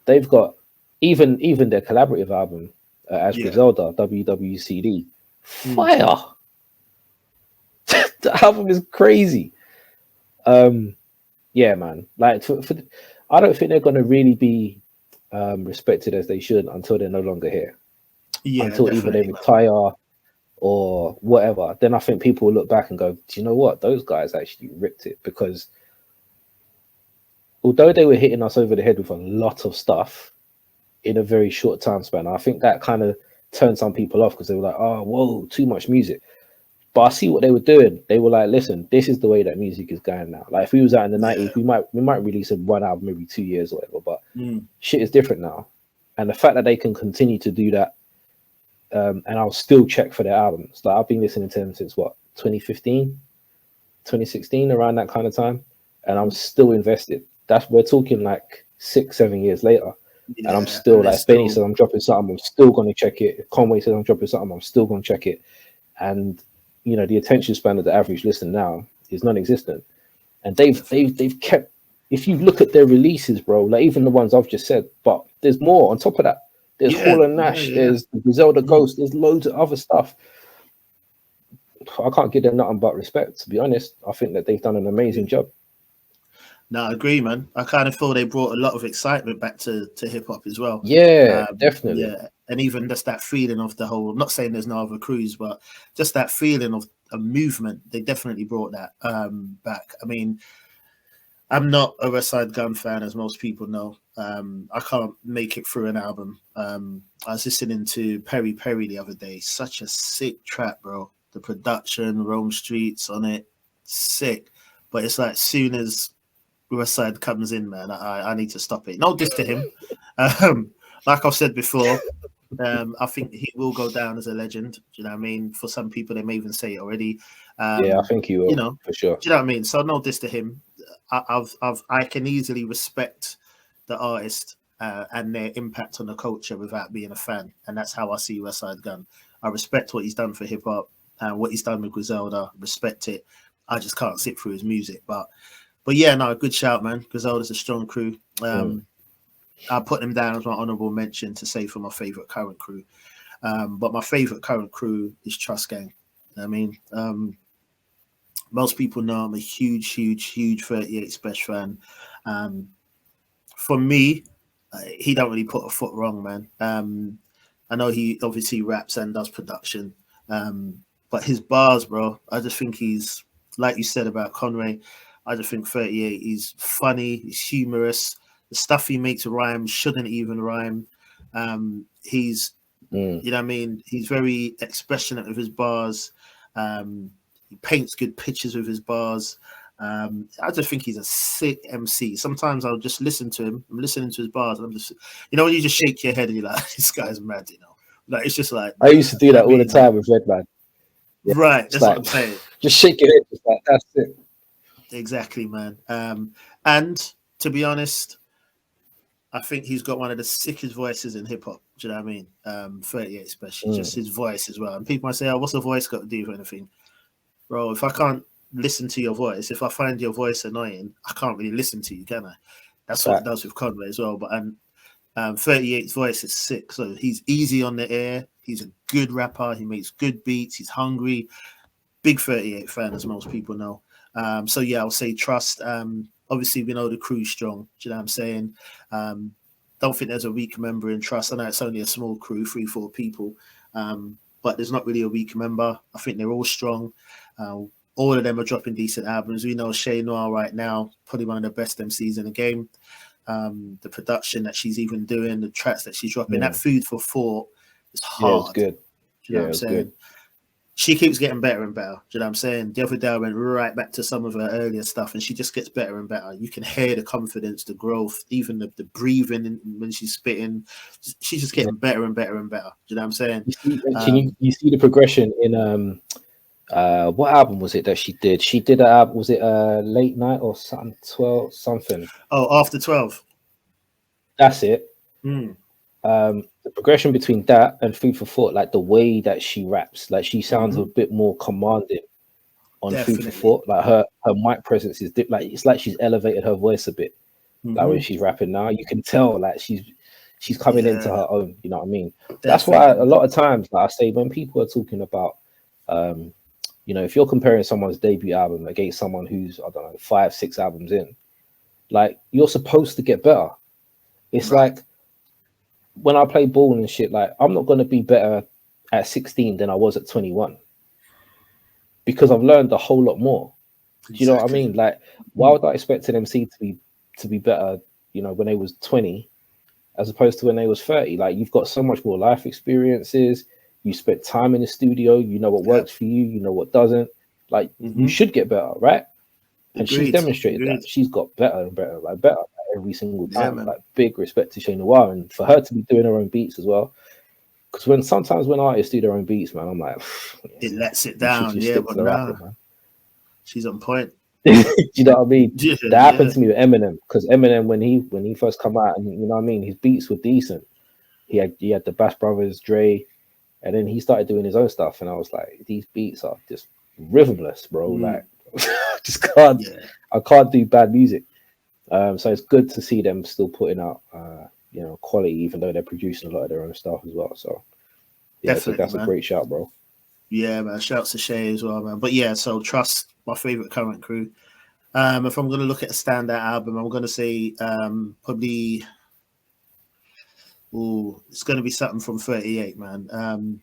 They've got even their collaborative album, As Griselda, WWCD. Fire! The album is crazy. Yeah, man. Like, I don't think they're going to really be respected as they should until they're no longer here. Yeah, until either they retire or whatever. Then I think people will look back and go, do you know what? Those guys actually ripped it. Because although they were hitting us over the head with a lot of stuff in a very short time span, I think that kind of turned some people off because they were like, oh, whoa, too much music. But I see what they were doing. They were like, listen, this is the way that music is going now. Like if we was out in the 90s, we might release one album every 2 years or whatever, but shit is different now. And the fact that they can continue to do that and I'll still check for their albums. Like I've been listening to them since what, 2015, 2016, around that kind of time, and I'm still invested. We're talking like 6-7 years later. Yeah, and I'm still like, if Benny still... says I'm dropping something, I'm still going to check it. If Conway says I'm dropping something, I'm still going to check it. And you know, the attention span of the average listener now is non-existent. And they've kept. If you look at their releases, bro, like even the ones I've just said, but there's more on top of that. There's Hall and Nash. There's the Griselda Ghost. There's loads of other stuff. I can't give them nothing but respect, to be honest. I think that they've done an amazing job. No, I agree, man. I kind of feel they brought a lot of excitement back to hip hop as well. Yeah, definitely. Yeah, and even just that feeling of the whole. I'm not saying there's no other crews, but just that feeling of a movement. They definitely brought that back. I mean, I'm not a West Side Gun fan, as most people know. I can't make it through an album. I was listening to Perry Perry the other day. Such a sick track, bro. The production, Rome Streets on it, sick. But it's like, soon as West Side comes in, man, I need to stop it. No diss to him. Like I've said before, I think he will go down as a legend. Do you know what I mean? For some people, they may even say it already. Yeah, I think he will. You know, for sure. Do you know what I mean? So no diss to him. I can easily respect the artist and their impact on the culture without being a fan, and that's how I see West Side Gun. I respect what he's done for hip hop and what he's done with Griselda. Respect it. I just can't sit through his music, but yeah, no, good shout, man. Griselda's a strong crew. I put them down as my honorable mention to say for my favorite current crew. But my favorite current crew is Trust Gang. I mean, most people know I'm a huge 38 Special fan. For me, he don't really put a foot wrong, man. I know he obviously raps and does production, but his bars, bro, I just think he's, like you said about Conway, I just think 38, he's funny, he's humorous. The stuff he makes rhyme shouldn't even rhyme. He's, you know what I mean? He's very expressionate with his bars. He paints good pictures with his bars. I just think he's a sick MC. Sometimes I'll just listen to him. I'm listening to his bars, and I'm just, you know, when you just shake your head and you're like, this guy's mad, you know? Like, it's just like, I used to do that all the time with Redman. Yeah, right, that's like, what I'm saying. Just shake your head, just like, that's it. Exactly, man. And to be honest, I think he's got one of the sickest voices in hip hop. Do you know what I mean? 38 especially, just his voice as well. And people might say, oh, what's the voice got to do with anything? Bro, if I can't listen to your voice, if I find your voice annoying, I can't really listen to you, can I? That's what it does with Conway as well. But 38's voice is sick. So he's easy on the air. He's a good rapper. He makes good beats. He's hungry. Big 38 fan, as most people know. So yeah, I'll say Trust. Obviously, we know the crew's strong. Do you know what I'm saying? Don't think there's a weak member in Trust. I know it's only a small crew, 3-4 people, but there's not really a weak member. I think they're all strong. All of them are dropping decent albums. We know Shay Noir right now, probably one of the best MCs in the game. The production that she's even doing, the tracks that she's dropping, that Food for Thought is hard. Yeah, it's good. Do you know what I'm saying? Good. She keeps getting better and better. Do you know what I'm saying? The other day I went right back to some of her earlier stuff, and she just gets better and better. You can hear the confidence, the growth, even the breathing when she's spitting. She's just getting better and better and better. Do you know what I'm saying? You see the progression in what album was it that she did? She did an album, was it Late Night or something? 12 something? Oh, After 12. That's it. The progression between that and Food for Thought, like the way that she raps, like she sounds a bit more commanding on Food for Thought. Like her mic presence is like, it's like she's elevated her voice a bit. Like when she's rapping now, you can tell like she's coming into her own. You know what I mean? That's why a lot of times, like I say, when people are talking about, you know, if you're comparing someone's debut album against someone who's, I don't know, 5-6 albums in, like you're supposed to get better. It's like, when I play ball and shit, like I'm not going to be better at 16 than I was at 21 because I've learned a whole lot more. Do you know what I mean? Like, why would I expect an MC to be better, you know, when they was 20 as opposed to when they was 30? Like, you've got so much more life experiences. You spent time in the studio. You know what works for you. You know what doesn't. Like, you should get better, right? And she's demonstrated that. She's got better and better, like better every single time. Like, big respect to Shay Noir, and for her to be doing her own beats as well. because sometimes when artists do their own beats, man, I'm like, it lets it down. Yeah, but man. She's on point. Do you know what I mean? Yeah, that happened to me with Eminem, because Eminem, when he first come out, and you know what I mean, his beats were decent. He had the Bass Brothers, Dre, and then he started doing his own stuff, and I was like, these beats are just rhythmless, bro. Like, just can't. Yeah. I can't do bad music. So it's good to see them still putting out, you know, quality, even though they're producing a lot of their own stuff as well. So yeah, that's a great shout, bro. Yeah, man. Shouts to Shay as well, man. But yeah, so Trust, my favorite current crew. If I'm going to look at a standout album, I'm going to say probably, it's going to be something from 38, man.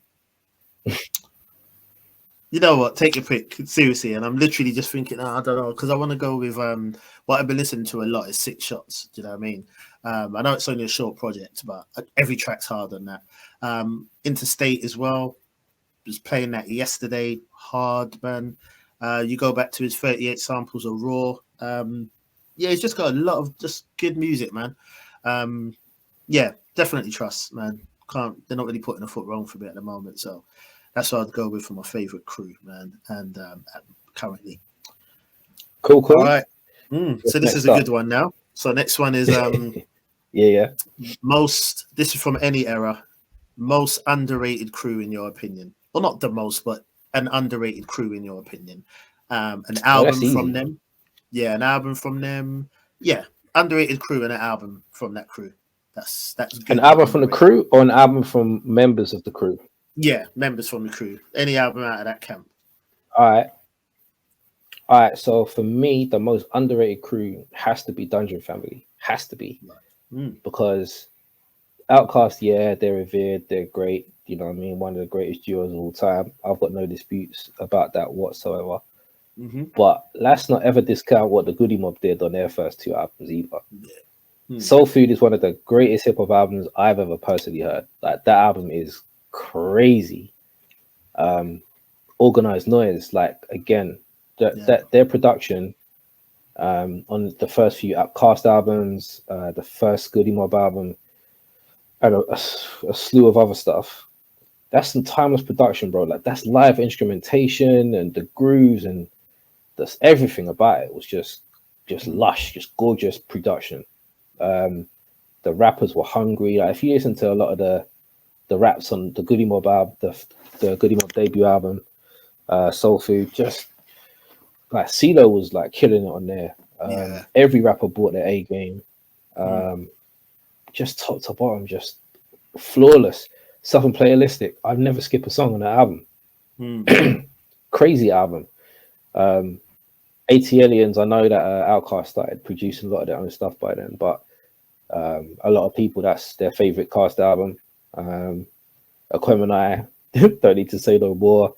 You know what? Take your pick, seriously. And I'm literally just thinking, I don't know, because I want to go with what I've been listening to a lot is 6 Shots. Do you know what I mean? I know it's only a short project, but every track's hard on that. Interstate as well. Was playing that yesterday. Hard, man. You go back to his 38 samples of Raw. Yeah, he's just got a lot of just good music, man. Yeah, definitely Trust, man. They're not really putting a foot wrong for me at the moment, so that's what I'd go with for my favorite crew, man. And currently, cool. All right. So this is a good one now. So next one is yeah. This is from any era. Most underrated crew in your opinion. Well, not the most, but an underrated crew in your opinion. An album from them. Yeah, an album from them. Yeah, underrated crew and an album from that crew. That's good. An album from the crew or an album from members of the crew? Yeah, members from the crew. Any album out of that camp. All right. So for me, the most underrated crew has to be Dungeon Family. Has to be. Because Outkast, yeah, they're revered, they're great. You know what I mean? One of the greatest duos of all time. I've got no disputes about that whatsoever. But let's not ever discount what the Goody Mob did on their first 2 albums either. Soul Food is one of the greatest hip hop albums I've ever personally heard. Like, that album is crazy. Organized Noise, like, again, their production on the first few Outkast albums, the first Goody Mob album, and a slew of other stuff. That's some timeless production, bro. Like, that's live instrumentation, and the grooves and everything about it was just lush, just gorgeous production. The rappers were hungry. Like, if you listen to a lot of the raps on the Goody Mob album, the Goody Mob debut album, Soul Food, just like CeeLo was like killing it on there. Every rapper brought their A game. Just top to bottom, just flawless, self-playalistic. I've never skipped a song on that album. Crazy album. ATLians, I know that Outkast started producing a lot of their own stuff by then, but a lot of people, that's their favorite Cast album. Aquem and I don't need to say no more.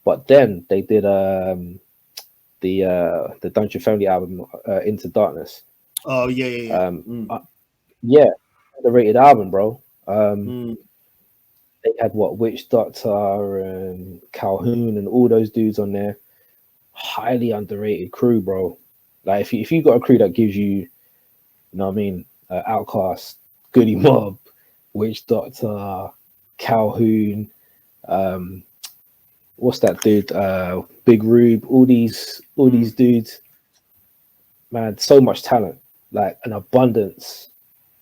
But then they did the Dungeon Family album, Into Darkness. Oh yeah. Yeah, the rated album, bro. They had Witch Doctor and Calhoun and all those dudes on there. Highly underrated crew, bro. Like, if you got a crew that gives you know what I mean, Outkast, Goody Mob, Witch Doctor, Calhoun, what's that dude? Big Rube, all these dudes. Man, so much talent, like an abundance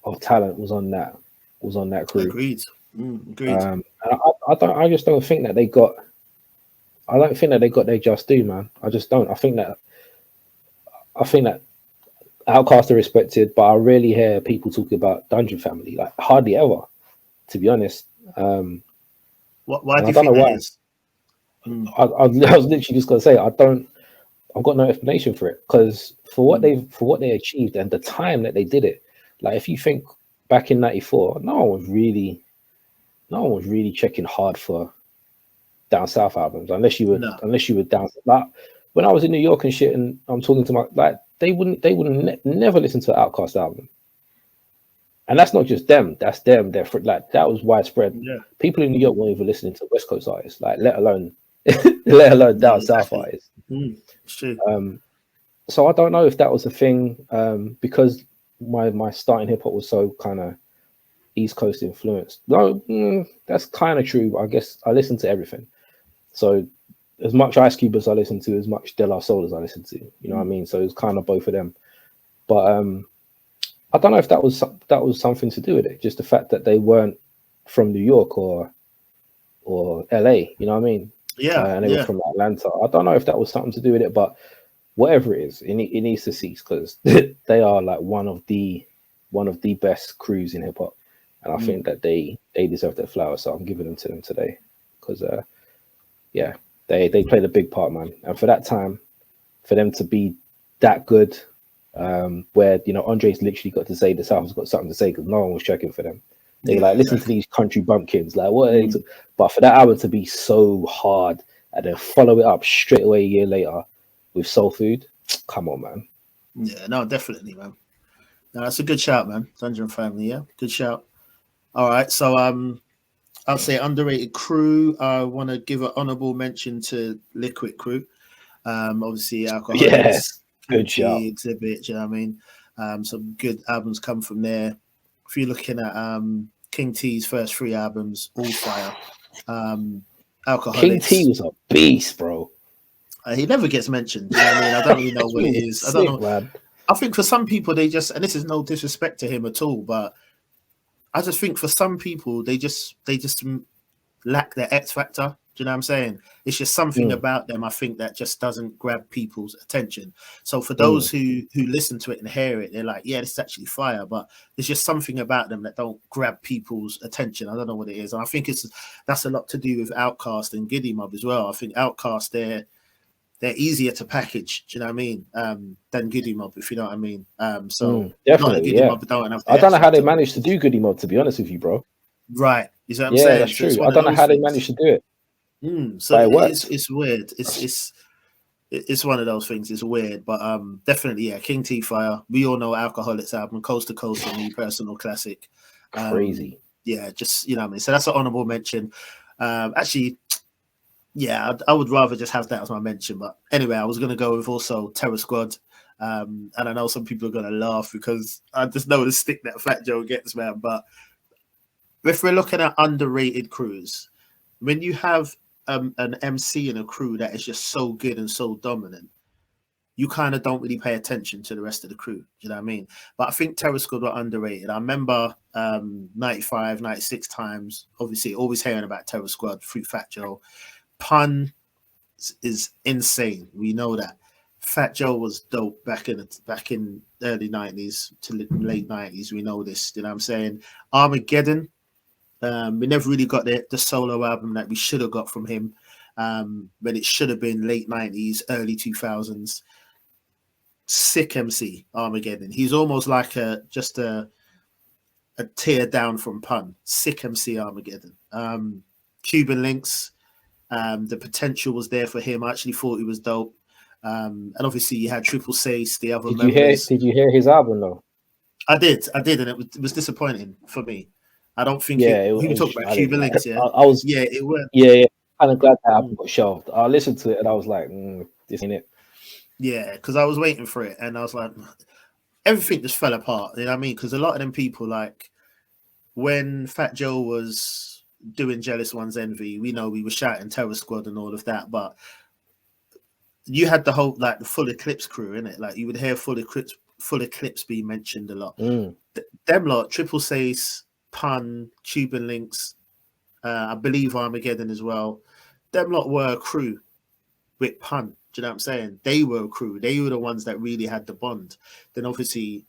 of talent was on that crew. Agreed. I just don't think that they got. I don't think that they got their just due, man. I just don't. I think that Outkast are respected, but I rarely hear people talking about Dungeon Family, like hardly ever, to be honest. Why do you think that is? I was literally just gonna say I've got no explanation for it, because for what they achieved and the time that they did it, like if you think back in '94, no one was really checking hard for down south albums unless you were down. Like when I was in New York and shit, and I'm talking to they wouldn't never listen to an Outkast album. And that's not just them, that's them. They're like, that was widespread. Yeah. People in New York weren't even listening to West Coast artists, like let alone down south artists. True. So I don't know if that was a thing, because my starting hip hop was so kind of East Coast influence. No, that's kind of true. But I guess I listen to everything. So as much Ice Cube as I listen to, as much De La Soul as I listen to. You know what I mean? So it's kind of both of them. But I don't know if that was something to do with it. Just the fact that they weren't from New York or LA. You know what I mean? Yeah. And they were from Atlanta. I don't know if that was something to do with it, but whatever it is, it needs to cease because they are like one of the best crews in hip hop, and I think that they deserve their flowers. So I'm giving them to them today because they played a big part, man. And for that time, for them to be that good, where Andre's literally got to say the South's got something to say because no one was checking for them. They were like, listen to these country bumpkins, like what? But for that album to be so hard and then follow it up straight away a year later with Soul Food, come on, man. Yeah, no, definitely, man. No, that's a good shout, man. Dungeon Family, yeah, good shout. All right, so I'll say underrated crew. I want to give an honorable mention to Liquid Crew. Obviously, Alcoholics, good shout. Exhibit. You know what I mean? Some good albums come from there. If you're looking at King T's first 3 albums, all fire. Alcoholics. King T was a beast, bro. He never gets mentioned. You know what I mean? I don't really know what it is. I don't know. Man. I think for some people, they just, and this is no disrespect to him at all, but I just think for some people, they just lack their X factor. Do you know what I'm saying? It's just something about them, I think, that just doesn't grab people's attention. So for those who listen to it and hear it, they're like, yeah, this is actually fire, but there's just something about them that don't grab people's attention. I don't know what it is. And I think that's a lot to do with Outkast and Giddy Mob as well. I think Outkast, they're easier to package, do you know what I mean, than Goody Mob, if you know what I mean. So definitely, Mob don't have I don't know how they managed to do Goody Mob, to be honest with you, bro. Right, is that what I'm saying? That's true. I don't know how they managed to do it. So it's weird. It's one of those things. It's weird, but definitely, yeah. King T Fire. We all know Alcoholics album, Coast to Coast, for me, personal classic. Crazy. Yeah, just you know what I mean. So that's an honorable mention. Actually. Yeah, I would rather just have that as my mention. But anyway, I was going to go with also Terror Squad. And I know some people are going to laugh because I just know the stick that Fat Joe gets, man. But if we're looking at underrated crews, when you have an MC in a crew that is just so good and so dominant, you kind of don't really pay attention to the rest of the crew. Do you know what I mean? But I think Terror Squad were underrated. I remember 95, 96 times, obviously, always hearing about Terror Squad through Fat Joe. Pun is insane. We know that. Fat Joe was dope back in early 90s to late 90s. We know this. You know what I'm saying? Armageddon. We never really got the solo album that we should have got from him. But it should have been late 90s, early 2000s. Sick MC, Armageddon. He's almost like just a tear down from Pun. Sick MC, Armageddon. Cuban Links. The potential was there for him. I actually thought he was dope. And obviously you had Triple Sace, the other members. Did you hear his album though? I did, and it was disappointing for me. I don't think we talked about Cuban Links, yeah. It was. Yeah. Kind of glad that album got shelved. I listened to it and I was like, this ain't it. Yeah, because I was waiting for it and I was like, everything just fell apart. You know what I mean? Because a lot of them people, like when Fat Joe was doing Jealous One's Envy, we know we were shouting Terror Squad and all of that, but you had the whole like the Full Eclipse crew in it. Like you would hear Full Eclipse being mentioned a lot. Them lot, Triple Sace, Pun, Cuban Links, I believe Armageddon as well. Them lot were a crew with Pun. Do you know what I'm saying? They were a crew. They were the ones that really had the bond. Then obviously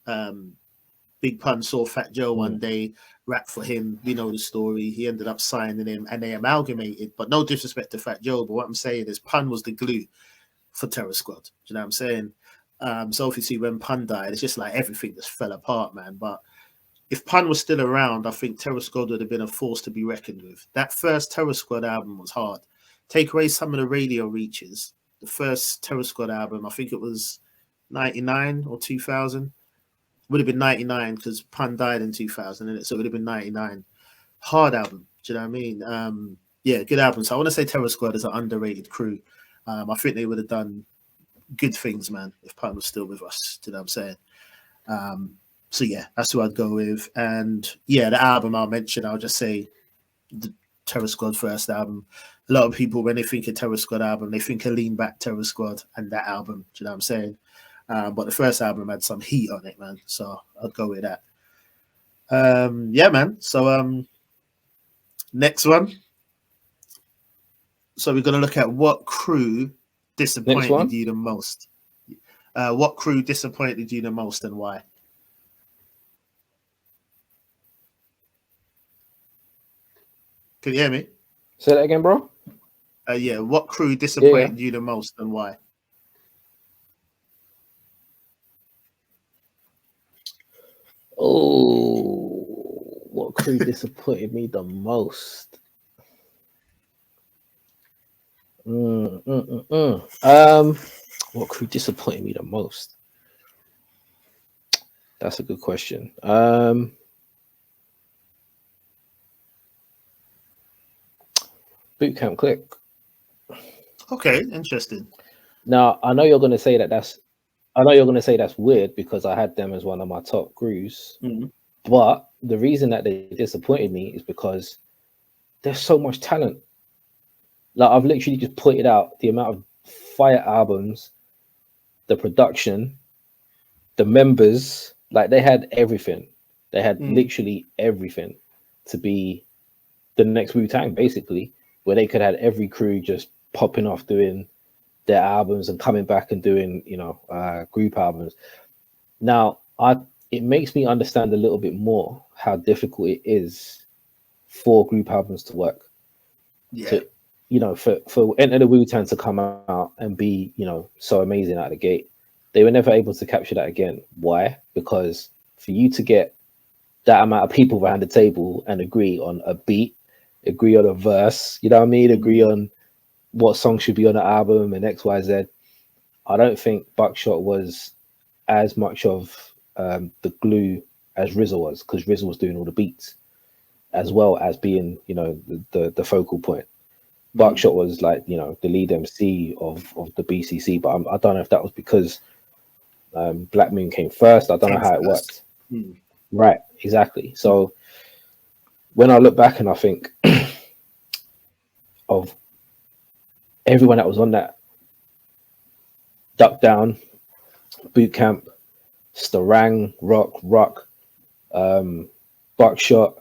Big Pun saw Fat Joe one day, rap for him. We know the story. He ended up signing him and they amalgamated. But no disrespect to Fat Joe, but what I'm saying is Pun was the glue for Terror Squad. Do you know what I'm saying? So obviously when Pun died, it's just like everything just fell apart, man. But if Pun was still around, I think Terror Squad would have been a force to be reckoned with. That first Terror Squad album was hard. Take away some of the radio reaches. The first Terror Squad album, I think it was 99 or 2000. Would have been 99 because Pun died in 2000, and so it would have been 99. Hard album, do you know what I mean? Yeah, good album. So I want to say Terror Squad is an underrated crew. I think they would have done good things, man, if Pun was still with us. Do you know what I'm saying? So yeah, that's who I'd go with. And yeah, the album I'll mention, I'll just say the Terror Squad first album. A lot of people, when they think of Terror Squad album, they think of Lean Back Terror Squad and that album. Do you know what I'm saying? But the first album had some heat on it, man. So I'd go with that. Yeah, man. So next one. So we're gonna look at what crew disappointed you the most. What crew disappointed you the most and why? Can you hear me? Say that again, bro. Yeah. What crew disappointed you the most and why? Oh, what crew disappointed me the most? What crew disappointed me the most? That's a good question. Boot Camp Click. Okay, interesting. Now I know you're going to say that's weird because I had them as one of my top crews. Mm-hmm. But the reason that they disappointed me is because there's so much talent. Like I've literally just pointed out the amount of fire albums, the production, the members. Like they had everything. They had literally everything to be the next Wu-Tang, basically, where they could have every crew just popping off doing their albums and coming back and doing, group albums. Now, it makes me understand a little bit more how difficult it is for group albums to work. Yeah. For Enter the Wu-Tang to come out and be, so amazing out of the gate, they were never able to capture that again. Why? Because for you to get that amount of people around the table and agree on a beat, agree on a verse, you know what I mean? Agree on what song should be on the album and X, Y, Z. I don't think Buckshot was as much of the glue as RZA was, because RZA was doing all the beats as well as being, the focal point. Buckshot was like, the lead MC of the BCC, but I don't know if that was because Black Moon came first. I don't know how it worked. Right, exactly. So when I look back and I think of everyone that was on that, Duck Down, Boot Camp, Starang, Rock, Buckshot,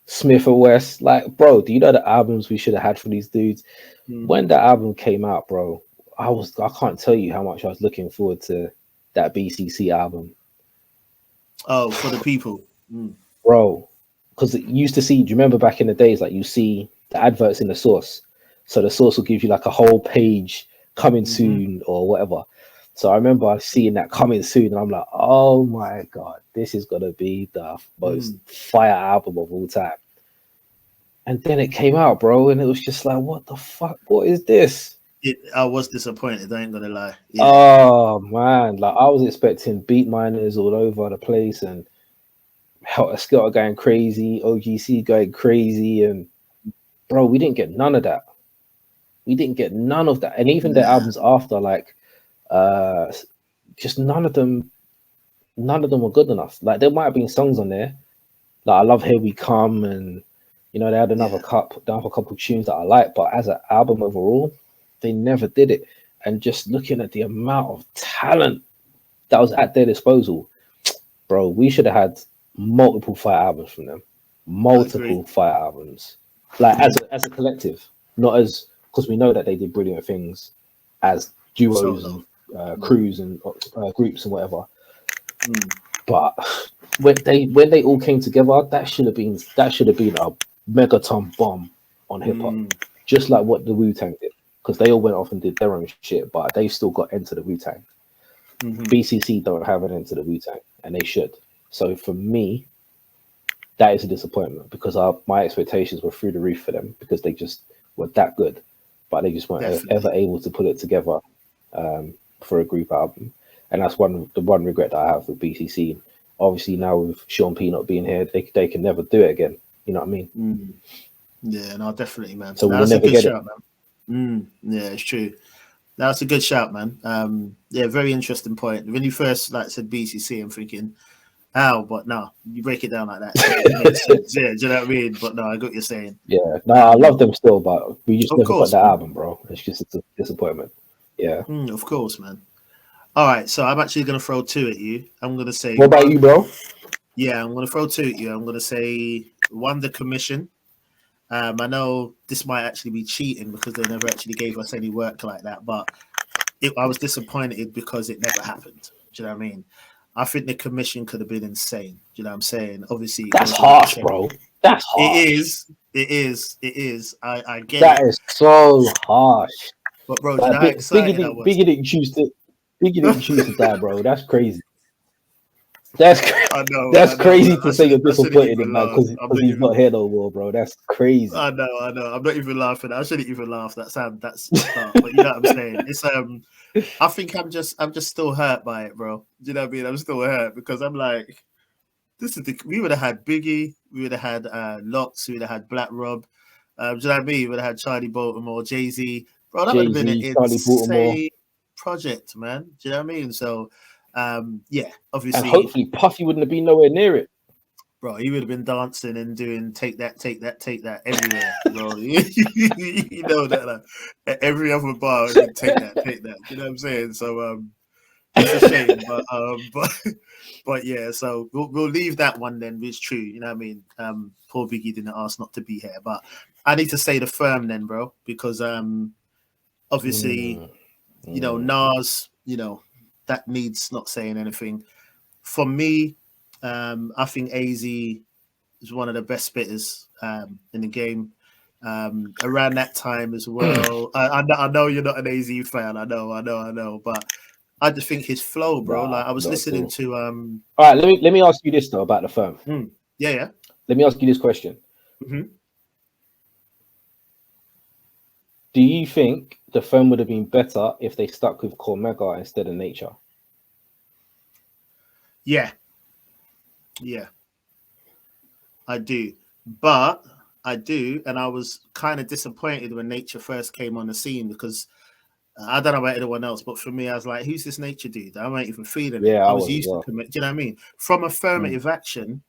Smith and West, like, bro, do you know the albums we should have had for these dudes? When that album came out, bro, I can't tell you how much I was looking forward to that BCC album. Oh, for the people, bro, because you used to see. Do you remember back in the days, like you see the adverts in the source, so the source will give you like a whole page coming soon or whatever. So I remember seeing that coming soon, and I'm like, oh my god, this is gonna be the most fire album of all time. And then it came out, bro, and it was just like, what the fuck? What is this? I was disappointed. I ain't gonna lie. Yeah. Oh man, like I was expecting beat miners all over the place and Helter Skelter going crazy, OGC going crazy, and bro, we didn't get none of that. We didn't get none of that, and even the albums after, like, just none of them were good enough. Like there might have been songs on there, like I Love Here We Come, and they had another couple tunes that I like, but as an album overall, they never did it. And just looking at the amount of talent that was at their disposal, bro, we should have had multiple fire albums from them. Multiple fire albums. Like as a collective. Not as, because we know that they did brilliant things as duos and crews and groups and whatever. But when they all came together, that should have been a megaton bomb on hip hop. Just like what the Wu-Tang did. Because they all went off and did their own shit, but they still got Enter the Wu-Tang. BCC don't have an Enter the Wu-Tang, and they should. So for me, that is a disappointment, because my expectations were through the roof for them, because they just were that good, but they just weren't ever able to put it together for a group album. And that's the one regret that I have with BCC. Obviously now with Sean P not being here, they can never do it again. You know what I mean? Yeah, no, definitely, man. So we'll never get it. Man. Yeah, it's true. That's a good shout, man. Yeah, very interesting point. When you first said BCC, I'm thinking, how, but no, you break it down like that. It makes sense. Yeah, do you know what I mean? But no, I got what you're saying. Yeah, no, I love them still, but we just Of never course, got that man. album, bro. It's a disappointment. Yeah. Of course, man. All right, so I'm actually going to throw two at you. I'm going to say What about you, bro? Yeah, I'm going to throw two at you. I'm going to say one, the commission. I know this might actually be cheating because they never actually gave us any work like that, but I was disappointed because it never happened. Do you know what I mean? I think the commission could have been insane. Do you know what I'm saying? Obviously, That's harsh, bro. That's harsh. It is. I get that it. That is so harsh. But bro, do you know how excited I was? Biggie didn't choose to die, bro. That's crazy. That's crazy to say you're disappointed in that because he's not here no more, bro. That's crazy. I know. I'm not even laughing. I shouldn't even laugh. That's but you know what I'm saying. It's I think I'm just still hurt by it, bro. Do you know what I mean? I'm still hurt because I'm like, we would have had Biggie, we would have had Locks, we would have had Black Rob. Do you know what I mean? We would have had Charlie Baltimore, Jay-Z. Bro, that would have been an insane project, man. Do you know what I mean? So yeah, obviously, and hopefully Puffy wouldn't have been nowhere near it, bro. He would have been dancing and doing take that everywhere, bro. You know that every other bar would take that. You know what I'm saying? So it's a shame, but yeah. So we'll leave that one then. It's true. You know what I mean? Poor Biggie didn't ask not to be here, but I need to say the firm then, bro, because obviously, you know, Nas, you know. That needs not saying anything. For me, I think AZ is one of the best spitters in the game. Around that time as well, I know you're not an AZ fan. I know, but I just think his flow, bro. Like I was listening to. All right, let me ask you this though about the firm. Yeah. Let me ask you this question. Mm-hmm. Do you think the firm would have been better if they stuck with Cormega instead of Nature? Yeah. I do. But I do, and I was kind of disappointed when Nature first came on the scene because I don't know about anyone else, but for me, I was like, who's this Nature dude? I wasn't even feeling it. I was used to commit. Do you know what I mean? From affirmative action,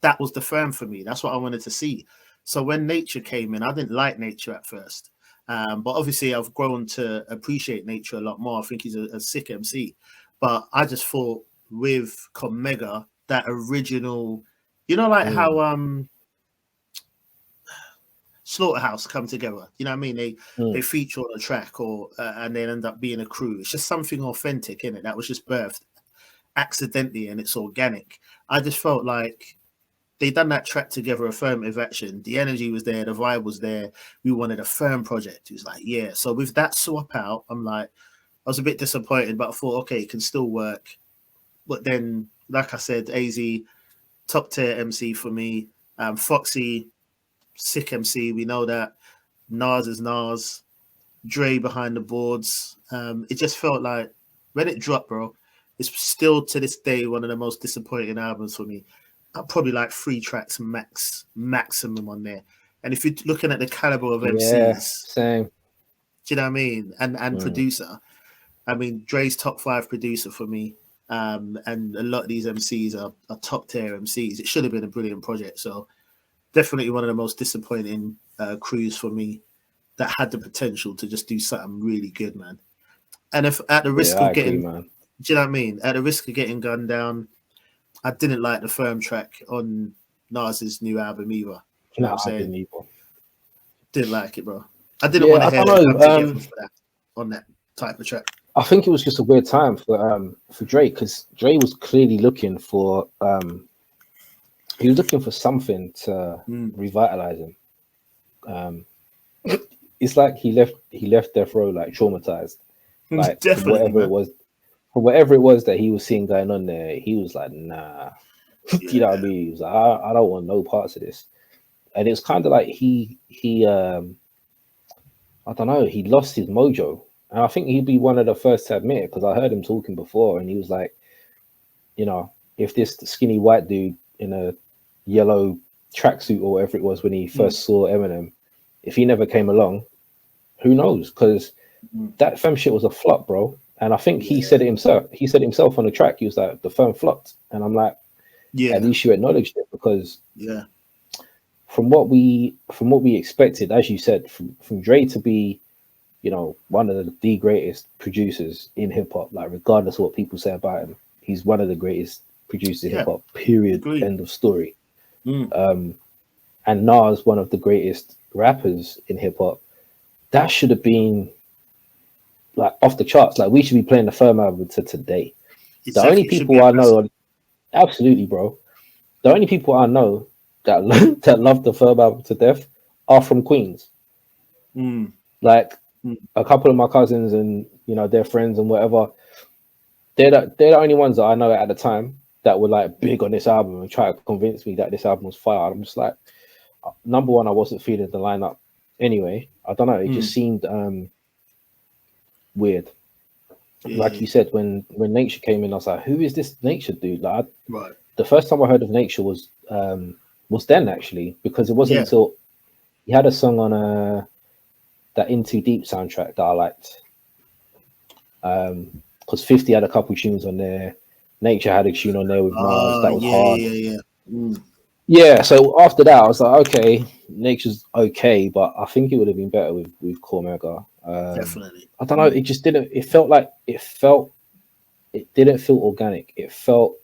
that was the firm for me. That's what I wanted to see. So when Nature came in, I didn't like Nature at first. But obviously, I've grown to appreciate Nature a lot more. I think he's a sick MC. But I just thought with Cormega, that original, you know, like how Slaughterhouse come together. You know what I mean? They feature on a track or and they end up being a crew. It's just something authentic in it that was just birthed accidentally and it's organic. I just felt like they done that track together, affirmative action. The energy was there, the vibe was there. We wanted a firm project. It was like, yeah. So with that swap out, I'm like, I was a bit disappointed, but I thought, okay, it can still work. But then, like I said, AZ, top tier MC for me. Foxy, sick MC. We know that. Nas is Nas. Dre behind the boards. It just felt like when it dropped, bro, it's still to this day one of the most disappointing albums for me. Probably like 3 tracks maximum on there. And if you're looking at the caliber of MCs, same. Do you know what I mean? And producer. I mean, Dre's top 5 producer for me. And a lot of these MCs are top tier MCs. It should have been a brilliant project. So definitely one of the most disappointing crews for me that had the potential to just do something really good, man. And if at the risk of getting, do you know what I mean? At the risk of getting gunned down, I didn't like the firm track on Nas's new album either. You know what I'm saying? Didn't like it, bro. I didn't want to hear them together for that, on that type of track. I think it was just a weird time for Dre because Dre was clearly looking for something to revitalize him. It's like he left Death Row like traumatized, like whatever it was that he was seeing going on there. He was like, nah, you know what I mean? He was like, I don't want no parts of this. And it's kind of like he I don't know, he lost his mojo. And I think he'd be one of the first to admit it because I heard him talking before and he was like, you know, if this skinny white dude in a yellow tracksuit or whatever it was when he first saw Eminem, if he never came along, who knows? Because that femme shit was a flop, bro. And I think he said it himself. He said it himself on the track. He was like, the firm flopped. And I'm like, Yeah. at least you acknowledged it, because Yeah. from what we expected, as you said, from Dre to be, you know, one of the greatest producers in hip hop, like regardless of what people say about him, he's one of the greatest producers in Yeah. hip hop. Period. Agreed. End of story. Mm. And Nas, one of the greatest rappers in hip hop. That should have been like off the charts. Like, we should be playing the firm album to today. The Exactly. only people I know, absolutely, bro. The only people I know that that love the firm album to death are from Queens. Mm. Like, Mm. a couple of my cousins and, you know, their friends and whatever. They're the only ones that I know at the time that were like big on this album and try to convince me that this album was fire. I'm just like, number one, I wasn't feeling the lineup anyway. I don't know. It just seemed weird. Yeah. Like you said, when Nature came in, I was like, who is this Nature dude? Like, Right. the first time I heard of Nature was then, actually, because it wasn't until he had a song on that In Too Deep soundtrack that I liked. Because 50 had a couple tunes on there. Nature had a tune on there with Nas that was hard. Yeah. Mm. Yeah, so after that, I was like, okay, Nature's okay, but I think it would have been better with Cormega. Definitely. I don't know. It just didn't. It felt like it didn't feel organic. It felt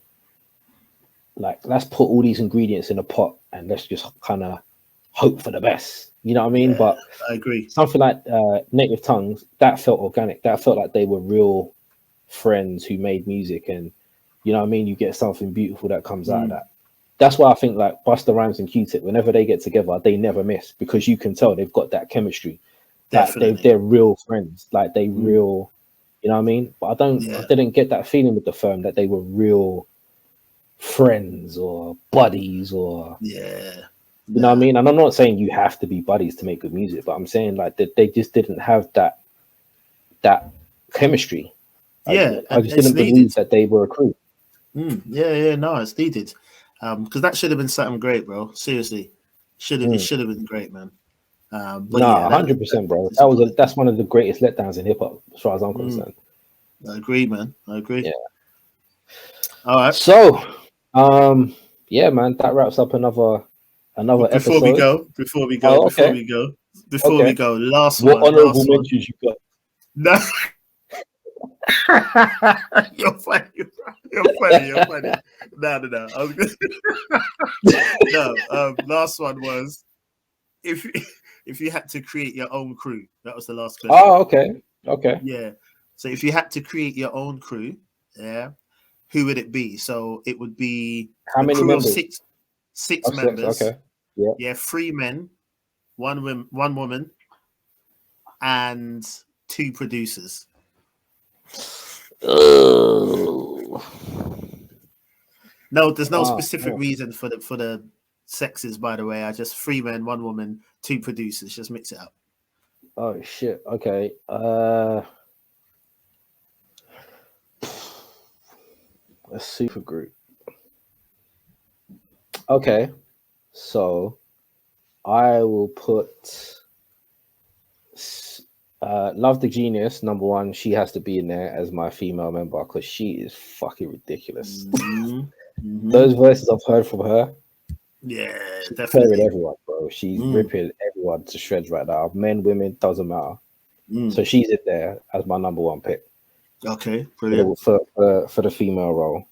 like, let's put all these ingredients in a pot and let's just kind of hope for the best. You know what I mean? Yeah, but I agree. Something like Native Tongues, that felt organic. That felt like they were real friends who made music, and you know what I mean. You get something beautiful that comes out of that. That's why I think like Busta Rhymes and Q-Tip, whenever they get together, they never miss, because you can tell they've got that chemistry. Like, they're real friends. Like, they real, you know what I mean? But I didn't get that feeling with the firm that they were real friends or buddies or you know what I mean? And I'm not saying you have to be buddies to make good music, but I'm saying like that they just didn't have that chemistry. Yeah, I just didn't believe that they were a crew. Yeah, no, it's needed. Because that should have been something great, bro. Seriously, it should have been great, man. But nah, 100%, bro. That's one of the greatest letdowns in hip hop, as far as I'm concerned. I agree, man. I agree. Yeah. All right. So, yeah, man, that wraps up another episode. Before we go, last what one. Honorable mentions you got? No. You're funny. No. I was no. Last one was if you had to create your own crew. That was the last question. Oh, okay. Yeah. So if you had to create your own crew, who would it be? So it would be how many members? Six members. Okay. Yeah, 3 men, one woman, and 2 producers. Oh. No, there's no specific reason for the sexes, by the way. I just 3 men, 1 woman, 2 producers. Just mix it up. Oh shit. Okay. A super group. Okay. So I will put Love the Genius, number one. She has to be in there as my female member because she is fucking ridiculous. Those verses I've heard from her. Yeah, she's definitely. Ripping everyone, bro. She's ripping everyone to shreds right now. Men, women, doesn't matter. So she's in there as my number one pick. Okay, brilliant. For the female role.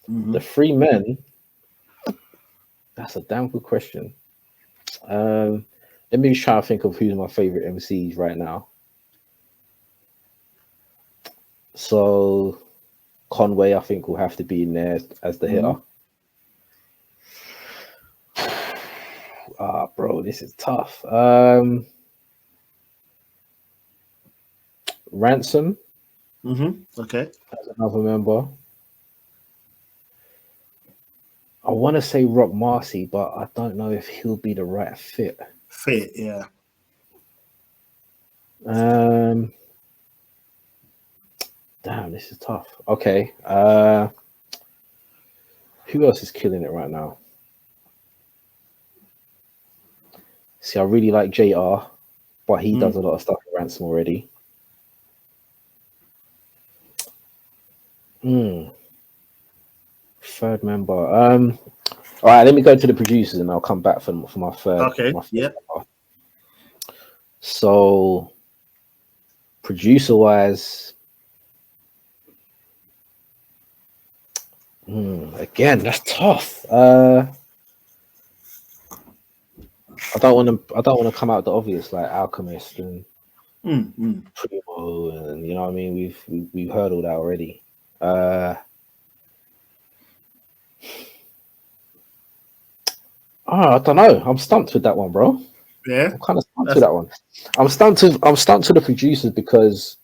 The 3 men. That's a damn good question. Let me just try to think of who's my favorite MCs right now. So Conway, I think, will have to be in there as the hitter. Bro, this is tough. Ransom. Okay. As another member. I want to say Rock Marcy, but I don't know if he'll be the right fit. Yeah. Damn, this is tough. Okay. Who else is killing it right now? See, I really like JR, but he does a lot of stuff with Ransom already. third member. All right, let me go to the producers and I'll come back for my third. Okay. Member. So, producer wise, again, that's tough. I don't want to come out the obvious like Alchemist and Primo, and you know what I mean. We've heard all that already. I don't know. I'm stumped with that one, bro. Yeah, I'm kind of stumped with that one. I'm stumped to the producers because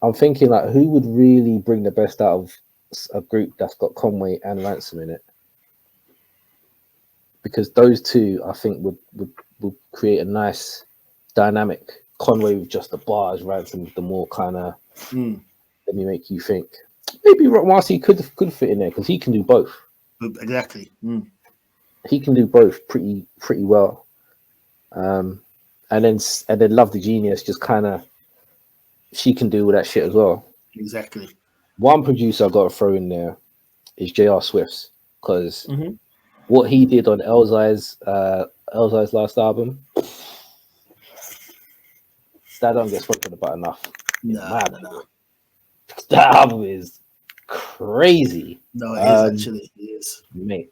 I'm thinking like, who would really bring the best out of a group that's got Conway and Ransom in it? Because those two, I think, would create a nice dynamic. Conway with just the bars, Ransom with the more kind of let me make you think. Maybe Rock Marcy could fit in there because he can do both. Exactly. He can do both pretty well. And then Love the Genius just kind of, she can do all that shit as well. Exactly. One producer I got to throw in there is J.R. Swift's, because what he did on Elzai's last album, that don't get spoken about enough. No. That album is crazy. No, it is actually. It is. Mate,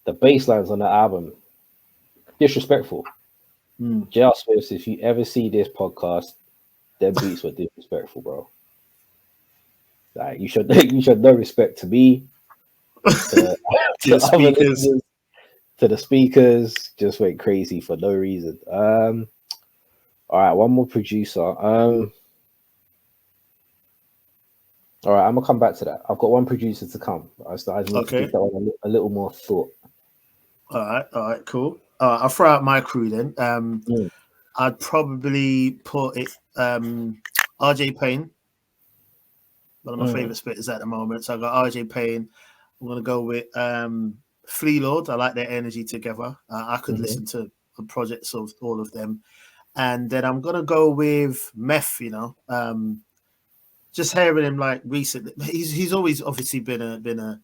the bass lines on that album, disrespectful. J.R. Swift, if you ever see this podcast, their beats were disrespectful, bro. Like you should know respect to me, to the speakers, just went crazy for no reason. All right, one more producer. All right, I'm gonna come back to that. I've got one producer to come. I need to give that one a little more thought. All right, cool. I'll throw out my crew then. I'd probably put it RJ Payne. One of my favorite spitters at the moment. So I got RJ Payne. I'm gonna go with Flea Lord. I like their energy together. I could listen to the projects of all of them. And then I'm gonna go with Meth, just hearing him like recently. He's always obviously been a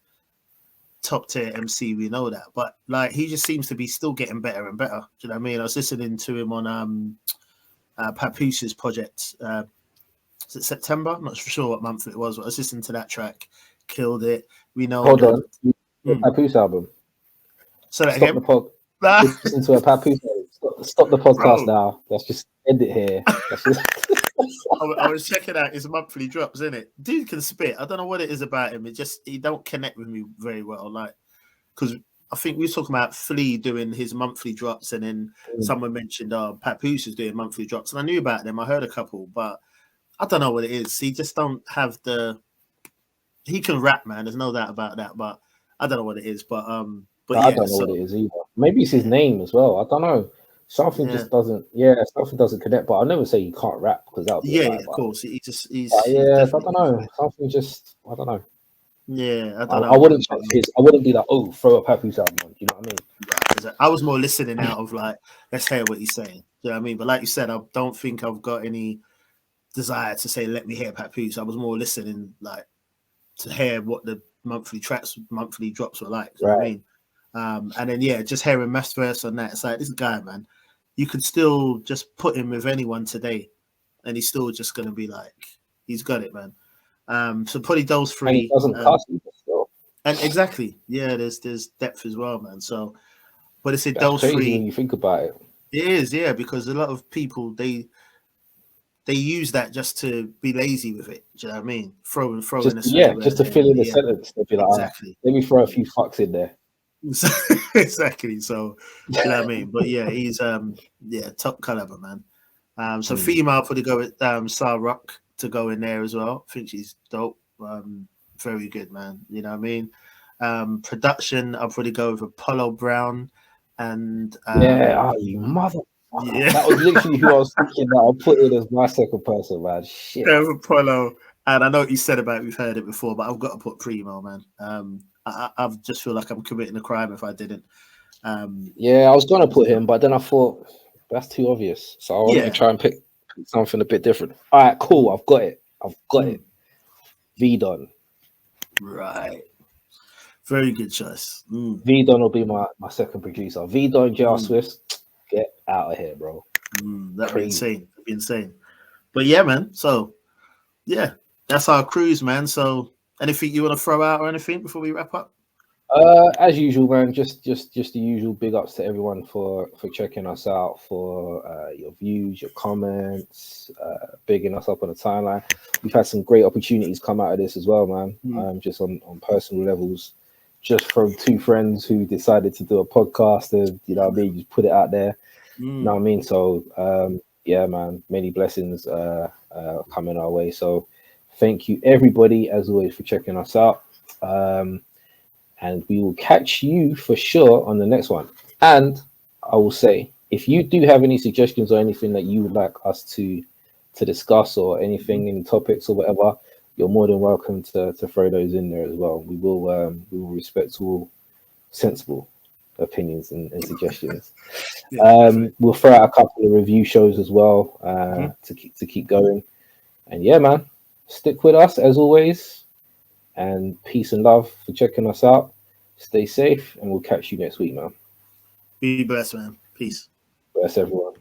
top tier MC, we know that, but like he just seems to be still getting better and better. Do you know what I mean? I was listening to him on Papoos's project. Is it September? I'm not sure what month it was, but I was listening to that track. Killed it. We know. Hold on. Papoose album. So that again. Listen to a Papoose album. Stop the podcast now. Let's just end it here. I was checking out his monthly drops, isn't it? Dude can spit. I don't know what it is about him. He don't connect with me very well. Like, because I think we were talking about Flea doing his monthly drops, and then someone mentioned Papoose is doing monthly drops, and I knew about them. I heard a couple, but I don't know what it is. He just don't have the. He can rap, man. There's no doubt about that, but I don't know what it is. But I don't know what it is either. Maybe it's his name as well. I don't know. Something just doesn't. Yeah, something doesn't connect. But I'll never say you can't rap because that would be of course. He's I don't know. Something just. I don't know. Yeah, I don't know. I wouldn't check his. I wouldn't be like, oh, throw a Papoose album on. You know what I mean? Right. I was more listening out of like, let's hear what he's saying. You know what I mean? But like you said, I don't think I've got any desire to say, let me hear Papoose. I was more listening like to hear what the monthly drops were like. You know what I mean? And then just hearing Meth's verse on that, it's like this guy, man, you could still just put him with anyone today, and he's still just gonna be like, he's got it, man. So probably those three. And he doesn't cost you still. And exactly, there's depth as well, man. So, but it's those crazy three. When you think about it, it is, because a lot of people they use that just to be lazy with it. Do you know what I mean? Throwing just to fill in the sentence. They'll be like, exactly. Let me throw a few fucks in there. Exactly. So, you know what I mean? But yeah, he's top caliber, man. So female probably go with Sar Rock to go in there as well. I think she's dope. Very good, man. You know what I mean? Production, I'll probably go with Apollo Brown and you mother. Yeah. That was literally who I was thinking that I'll put in as my second person, man. Shit. Yeah, Apollo. And I know what you said about it, we've heard it before, but I've got to put Primo, man. I just feel like I'm committing a crime if I didn't. I was gonna put him, but then I thought that's too obvious. So I wanted to try and pick something a bit different. All right, cool. I've got it. V-Don. Right. Very good choice. V-Don will be my second producer. V-Don, JR Swifts, get out of here, bro. That'd be insane. That'd be insane. But yeah, man. So yeah, that's our cruise, man. So anything you want to throw out or anything before we wrap up? As usual, man. Just the usual big ups to everyone for checking us out, for your views, your comments, bigging us up on the timeline. We've had some great opportunities come out of this as well, man. Just on personal levels, just from two friends who decided to do a podcast and just put it out there. You know what I mean? So yeah, man, many blessings coming our way. So thank you everybody as always for checking us out. And we will catch you for sure on the next one. And I will say, if you do have any suggestions or anything that you would like us to discuss, or anything, any topics or whatever, you're more than welcome to throw those in there as well. We will respect all sensible opinions and suggestions. We'll throw out a couple of review shows as well to keep going. And yeah, man, stick with us as always. And peace and love for checking us out. Stay safe, and we'll catch you next week, man. Be blessed, man. Peace. Bless everyone.